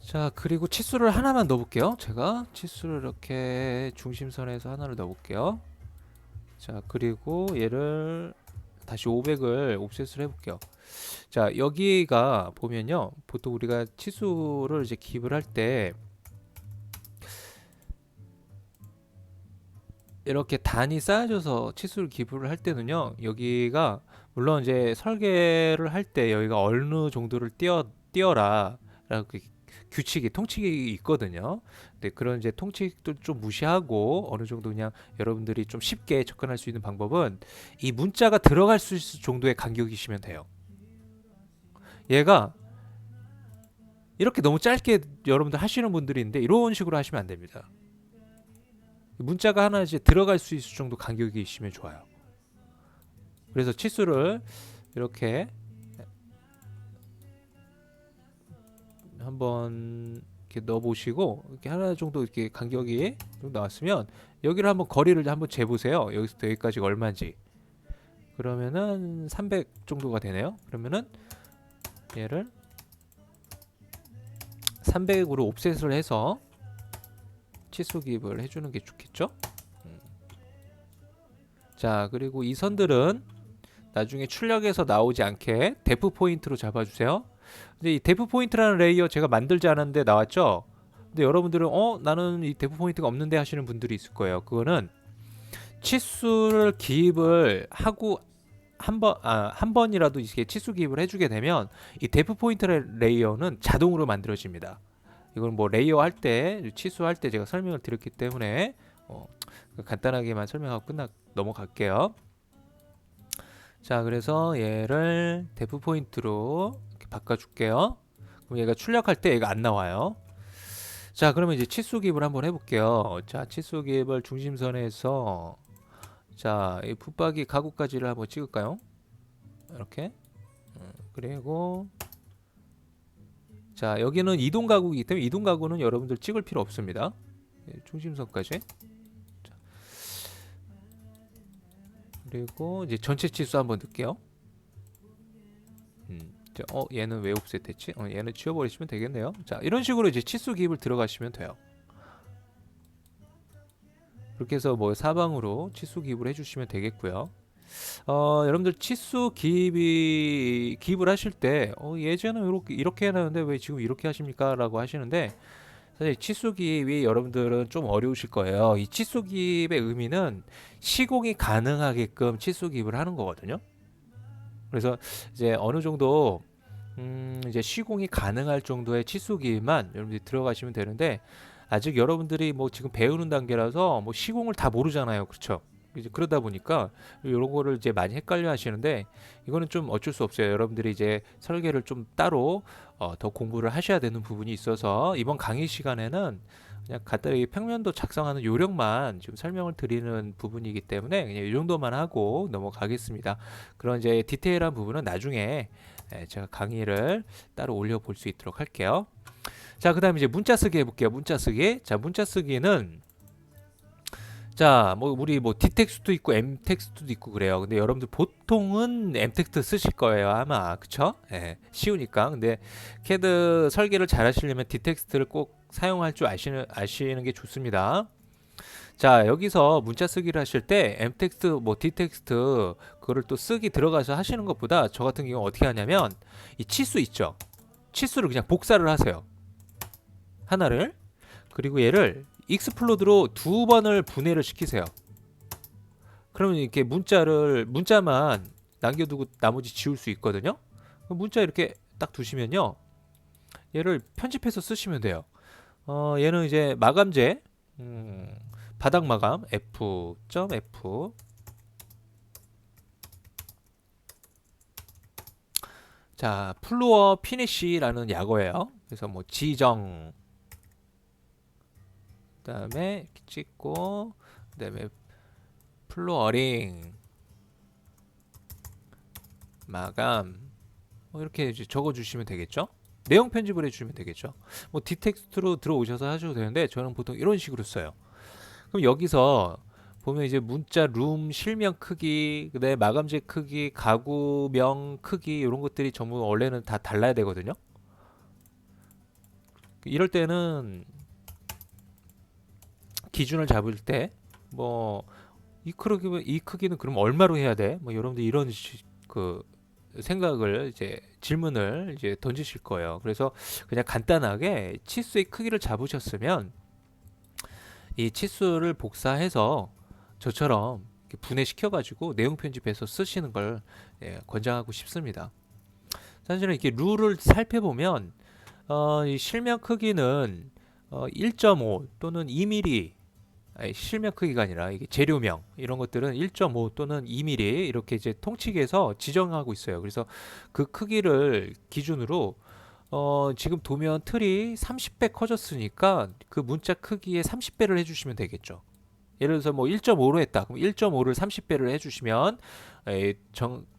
자, 그리고 치수를 하나만 넣어 볼게요. 제가 치수를 이렇게 중심선에서 하나를 넣어 볼게요. 자, 그리고 얘를 다시 500을 옵셋을 해 볼게요. 자, 여기가 보면요, 보통 우리가 치수를 이제 기입을 할 때 이렇게 단이 쌓여져서 치수를 기입을 할 때는요, 여기가 물론 이제 설계를 할 때 여기가 어느 정도를 띄어라 라고 규칙이 통칙이 있거든요. 근데 그런 이제 통칙도 좀 무시하고 어느 정도 그냥 여러분들이 좀 쉽게 접근할 수 있는 방법은 이 문자가 들어갈 수 있을 정도의 간격이시면 돼요. 얘가 이렇게 너무 짧게 여러분들 하시는 분들이 있는데 이런 식으로 하시면 안 됩니다. 문자가 하나 이제 들어갈 수 있을 정도 간격이 있으면 좋아요. 그래서 치수를 이렇게 한번 이렇게 넣어 보시고 이렇게 하나 정도 이렇게 간격이 나왔으면 여기를 한번 거리를 한번 재 보세요. 여기서부터 여기까지가 얼마인지. 그러면은 300 정도가 되네요. 그러면은 얘를 300으로 옵셋을 해서 치수 기입을 해주는 게 좋겠죠. 자, 그리고 이 선들은 나중에 출력에서 나오지 않게 데프 포인트로 잡아주세요. 근데 이 데프 포인트라는 레이어 제가 만들지 않았는데 나왔죠. 근데 여러분들은 나는 이 데프 포인트가 없는데 하시는 분들이 있을 거예요. 그거는 치수를 기입을 하고 한 번이라도 이렇게 치수 기입을 해주게 되면 이 데프 포인트 레이어는 자동으로 만들어집니다. 이건 뭐 레이어 할 때, 치수할 때 제가 설명을 드렸기 때문에 간단하게만 설명하고 넘어갈게요. 자, 그래서 얘를 데프 포인트로 이렇게 바꿔줄게요. 그럼 얘가 출력할 때 얘가 안 나와요. 자, 그러면 이제 치수 기입을 한번 해볼게요. 자, 치수 기입을 중심선에서 자, 이 붙박이 가구까지를 한번 찍을까요? 이렇게. 그리고 자, 여기는 이동 가구이기 때문에 이동 가구는 여러분들 찍을 필요 없습니다. 중심선까지. 자, 그리고 이제 전체 치수 한번 넣을게요. 얘는 왜 옵셋 됐지? 얘는 지워버리시면 되겠네요. 자, 이런 식으로 이제 치수 기입을 들어가시면 돼요. 그렇게 해서 뭐 사방으로 치수 기입을 해주시면 되겠고요. 여러분들 치수 기입을 하실 때 예전에 이렇게 해놨는데 왜 지금 이렇게 하십니까? 라고 하시는데 사실 치수 기입이 여러분들은 좀 어려우실 거예요. 이 치수 기입의 의미는 시공이 가능하게끔 치수 기입을 하는 거거든요. 그래서 이제 어느 정도 이제 시공이 가능할 정도의 치수 기입만 여러분들이 들어가시면 되는데 아직 여러분들이 뭐 지금 배우는 단계라서 뭐 시공을 다 모르잖아요. 그렇죠? 이제 그러다 보니까 이런 거를 이제 많이 헷갈려 하시는데 이거는 좀 어쩔 수 없어요. 여러분들이 이제 설계를 좀 따로 더 공부를 하셔야 되는 부분이 있어서 이번 강의 시간에는 그냥 간단히 평면도 작성하는 요령만 지금 설명을 드리는 부분이기 때문에 그냥 이 정도만 하고 넘어가겠습니다. 그런 이제 디테일한 부분은 나중에 제가 강의를 따로 올려볼 수 있도록 할게요. 자, 그 다음에 이제 문자 쓰기 해볼게요. 문자 쓰기. 자, 문자 쓰기는 자, 뭐 우리 뭐 D텍스트도 있고 M텍스트도 있고 그래요. 근데 여러분들 보통은 M텍스트 쓰실 거예요, 아마. 그쵸? 예, 쉬우니까. 근데 CAD 설계를 잘 하시려면 D텍스트를 꼭 사용할 줄 아시는 게 좋습니다. 자, 여기서 문자 쓰기를 하실 때 M텍스트, 뭐 D텍스트 그거를 또 쓰기 들어가서 하시는 것보다 저 같은 경우 어떻게 하냐면 이 치수 있죠? 치수를 그냥 복사를 하세요. 하나를. 그리고 얘를 익스플로드로 2번을 분해를 시키세요. 그러면 이렇게 문자만 남겨두고 나머지 지울 수 있거든요. 문자 이렇게 딱 두시면요, 얘를 편집해서 쓰시면 돼요. 얘는 이제 마감재, 바닥 마감 F.F. 자, 플로어 피니쉬라는 약어예요. 그래서 뭐 지정, 그다음에 이렇게 찍고, 그다음에 플로어링, 마감, 이렇게 이제 적어주시면 되겠죠. 내용 편집을 해주시면 되겠죠. 뭐 디텍스트로 들어오셔서 하셔도 되는데 저는 보통 이런 식으로 써요. 그럼 여기서 보면 이제 문자 룸 실명 크기, 그다음에 마감재 크기, 가구명 크기 이런 것들이 전부 원래는 다 달라야 되거든요. 이럴 때는 기준을 잡을 때 뭐 이 크기는 그럼 얼마로 해야 돼? 뭐 여러분들 이런 그 생각을 이제 질문을 이제 던지실 거예요. 그래서 그냥 간단하게 치수의 크기를 잡으셨으면 이 치수를 복사해서 저처럼 이렇게 분해시켜 가지고 내용 편집해서 쓰시는 걸 권장하고 싶습니다. 사실은 이렇게 룰을 살펴보면 이 실명 크기는 1.5 또는 2mm, 아니, 실명 크기가 아니라 이게 재료명 이런 것들은 1.5 또는 2mm 이렇게 이제 통칙에서 지정하고 있어요. 그래서 그 크기를 기준으로 지금 도면 틀이 30배 커졌으니까 그 문자 크기의 30배를 해주시면 되겠죠. 예를 들어서 뭐 1.5로 했다. 그럼 1.5를 30배를 해주시면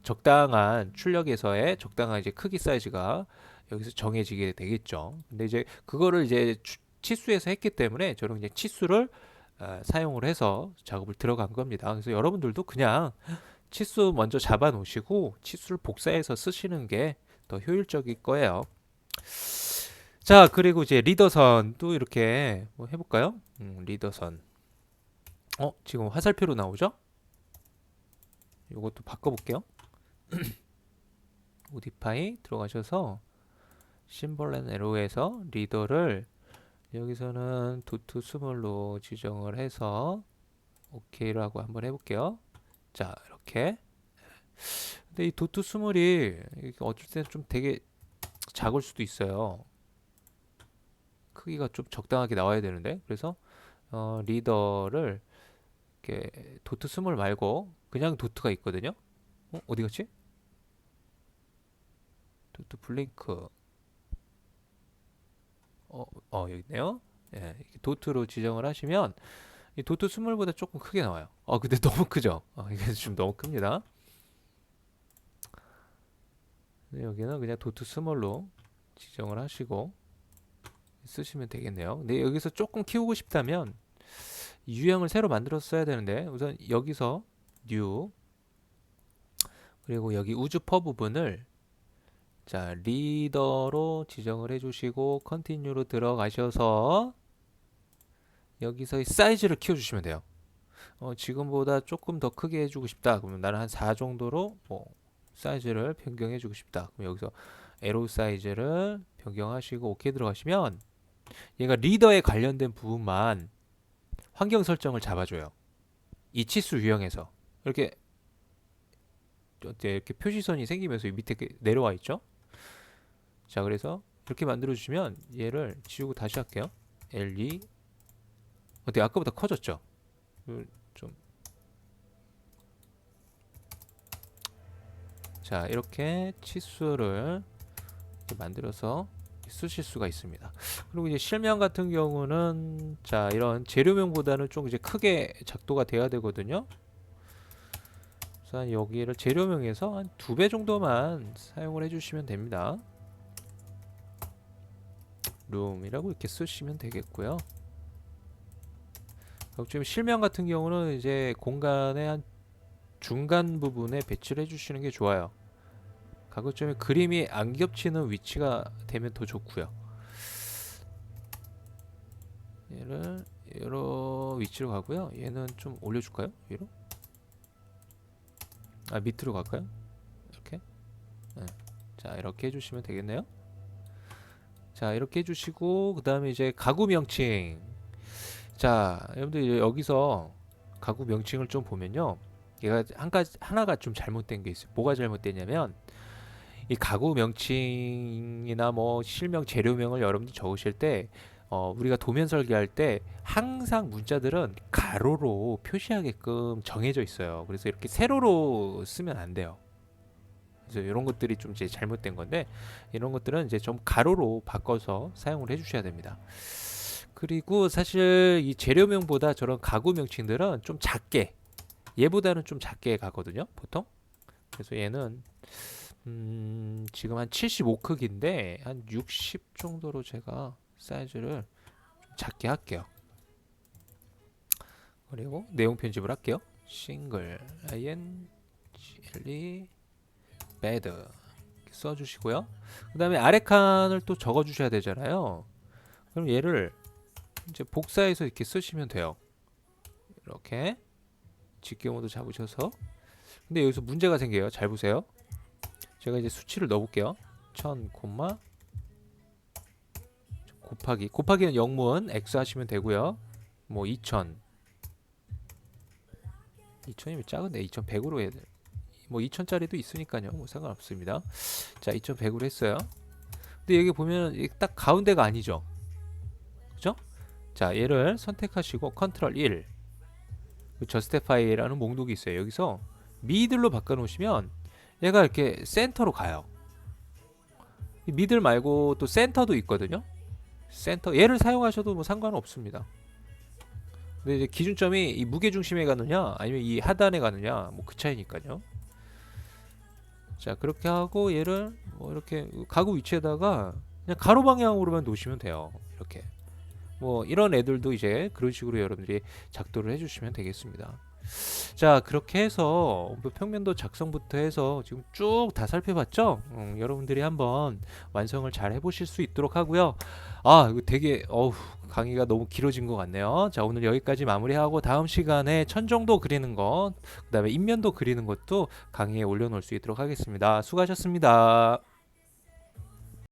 적당한 출력에서의 적당한 이제 크기 사이즈가 여기서 정해지게 되겠죠. 근데 이제 그거를 이제 치수에서 했기 때문에 저는 그냥 치수를 사용을 해서 작업을 들어간 겁니다. 그래서 여러분들도 그냥 치수 먼저 잡아 놓으시고 치수를 복사해서 쓰시는 게 더 효율적일 거예요. 자, 그리고 이제 리더선도 이렇게 뭐 해볼까요? 리더선. 지금 화살표로 나오죠? 이것도 바꿔볼게요. 모디파이 들어가셔서 심벌 앤 에로에서 리더를 여기서는 도트 스몰로 지정을 해서 오케이라고 한번 해볼게요. 자, 이렇게. 근데 이 도트 스몰이 어쩔 때는 좀 되게 작을 수도 있어요. 크기가 좀 적당하게 나와야 되는데, 그래서 리더를 이렇게 도트 스몰 말고 그냥 도트가 있거든요. 어디 갔지? 도트 블링크. 여기 있네요. 예, 이렇게 도트로 지정을 하시면 이 도트 스몰보다 조금 크게 나와요. 근데 너무 크죠? 이게 좀 너무 큽니다. 여기는 그냥 도트 스몰로 지정을 하시고 쓰시면 되겠네요. 근데 여기서 조금 키우고 싶다면 유형을 새로 만들어서 써야 되는데 우선 여기서 new, 그리고 여기 우주퍼 부분을 자 리더로 지정을 해주시고 컨티뉴로 들어가셔서 여기서 이 사이즈를 키워주시면 돼요. 지금보다 조금 더 크게 해주고 싶다. 그러면 나는 한 4 정도로 사이즈를 변경해주고 싶다. 그럼 여기서 에로 사이즈를 변경하시고 OK 들어가시면 얘가 리더에 관련된 부분만 환경 설정을 잡아줘요. 이 치수 유형에서 이렇게 표시선이 생기면서 밑에 내려와 있죠. 자, 그래서 이렇게 만들어 주시면 얘를 지우고 다시 할게요. L2 어때? 아까보다 커졌죠? 좀 자, 이렇게 치수를 이렇게 만들어서 쓰실 수가 있습니다. 그리고 이제 실명 같은 경우는 자, 이런 재료명보다는 좀 이제 크게 작도가 돼야 되거든요. 그래서 여기를 재료명에서 한 2배 정도만 사용을 해주시면 됩니다. 룸이라고 이렇게 쓰시면 되겠고요. 지금 실명 같은 경우는 이제 공간의 한 중간 부분에 배치를 해주시는 게 좋아요. 가급적이면 그림이 안 겹치는 위치가 되면 더 좋고요. 얘를 여러 위치로 가고요. 얘는 좀 올려줄까요? 위로? 밑으로 갈까요? 이렇게? 네. 자, 이렇게 해주시면 되겠네요. 자, 이렇게 해주시고 그 다음에 이제 가구 명칭. 자, 여러분들 이제 여기서 가구 명칭을 좀 보면요, 얘가 하나가 좀 잘못된 게 있어요. 뭐가 잘못됐냐면 이 가구 명칭이나 뭐 실명, 재료명을 여러분들 적으실 때 우리가 도면 설계할 때 항상 문자들은 가로로 표시하게끔 정해져 있어요. 그래서 이렇게 세로로 쓰면 안 돼요. 그래서 이런 것들이 좀 이제 잘못된 건데, 이런 것들은 이제 좀 가로로 바꿔서 사용을 해주셔야 됩니다. 그리고 사실 이 재료명보다 저런 가구 명칭들은 좀 작게, 얘보다는 좀 작게 가거든요, 보통. 그래서 얘는 지금 한 75 크기인데 한 60 정도로 제가 사이즈를 좀 작게 할게요. 그리고 내용 편집을 할게요. 싱글 ing bed 써주시고요. 그 다음에 아래 칸을 또 적어주셔야 되잖아요. 그럼 얘를 이제 복사해서 이렇게 쓰시면 돼요. 이렇게 직경으로 잡으셔서. 근데 여기서 문제가 생겨요. 잘 보세요. 제가 이제 수치를 넣어볼게요. 1000, 곱하기는 영문 x 하시면 되고요. 뭐 2000이면 작은데 2100으로 해야 돼. 뭐 2000짜리도 있으니까요. 뭐 상관없습니다. 자, 2100으로 했어요. 근데 여기 보면 딱 가운데가 아니죠. 그죠? 자, 얘를 선택하시고 컨트롤 1 저스티파이라는 목록이 있어요. 여기서 미들로 바꿔 놓으시면 얘가 이렇게 센터로 가요. 미들 말고 또 센터도 있거든요. 센터, 얘를 사용하셔도 뭐 상관은 없습니다. 근데 이제 기준점이 이 무게 중심에 가느냐 아니면 이 하단에 가느냐, 뭐 그 차이니까요. 자, 그렇게 하고 얘를 뭐 이렇게 가구 위치에다가 그냥 가로 방향으로만 놓으시면 돼요. 이렇게 뭐 이런 애들도 이제 그런 식으로 여러분들이 작도를 해주시면 되겠습니다. 자, 그렇게 해서 평면도 작성부터 해서 지금 쭉 다 살펴봤죠? 여러분들이 한번 완성을 잘 해보실 수 있도록 하고요. 이거 되게 강의가 너무 길어진 것 같네요. 자, 오늘 여기까지 마무리하고 다음 시간에 천 정도 그리는 것, 그 다음에 인면도 그리는 것도 강의에 올려놓을 수 있도록 하겠습니다. 수고하셨습니다.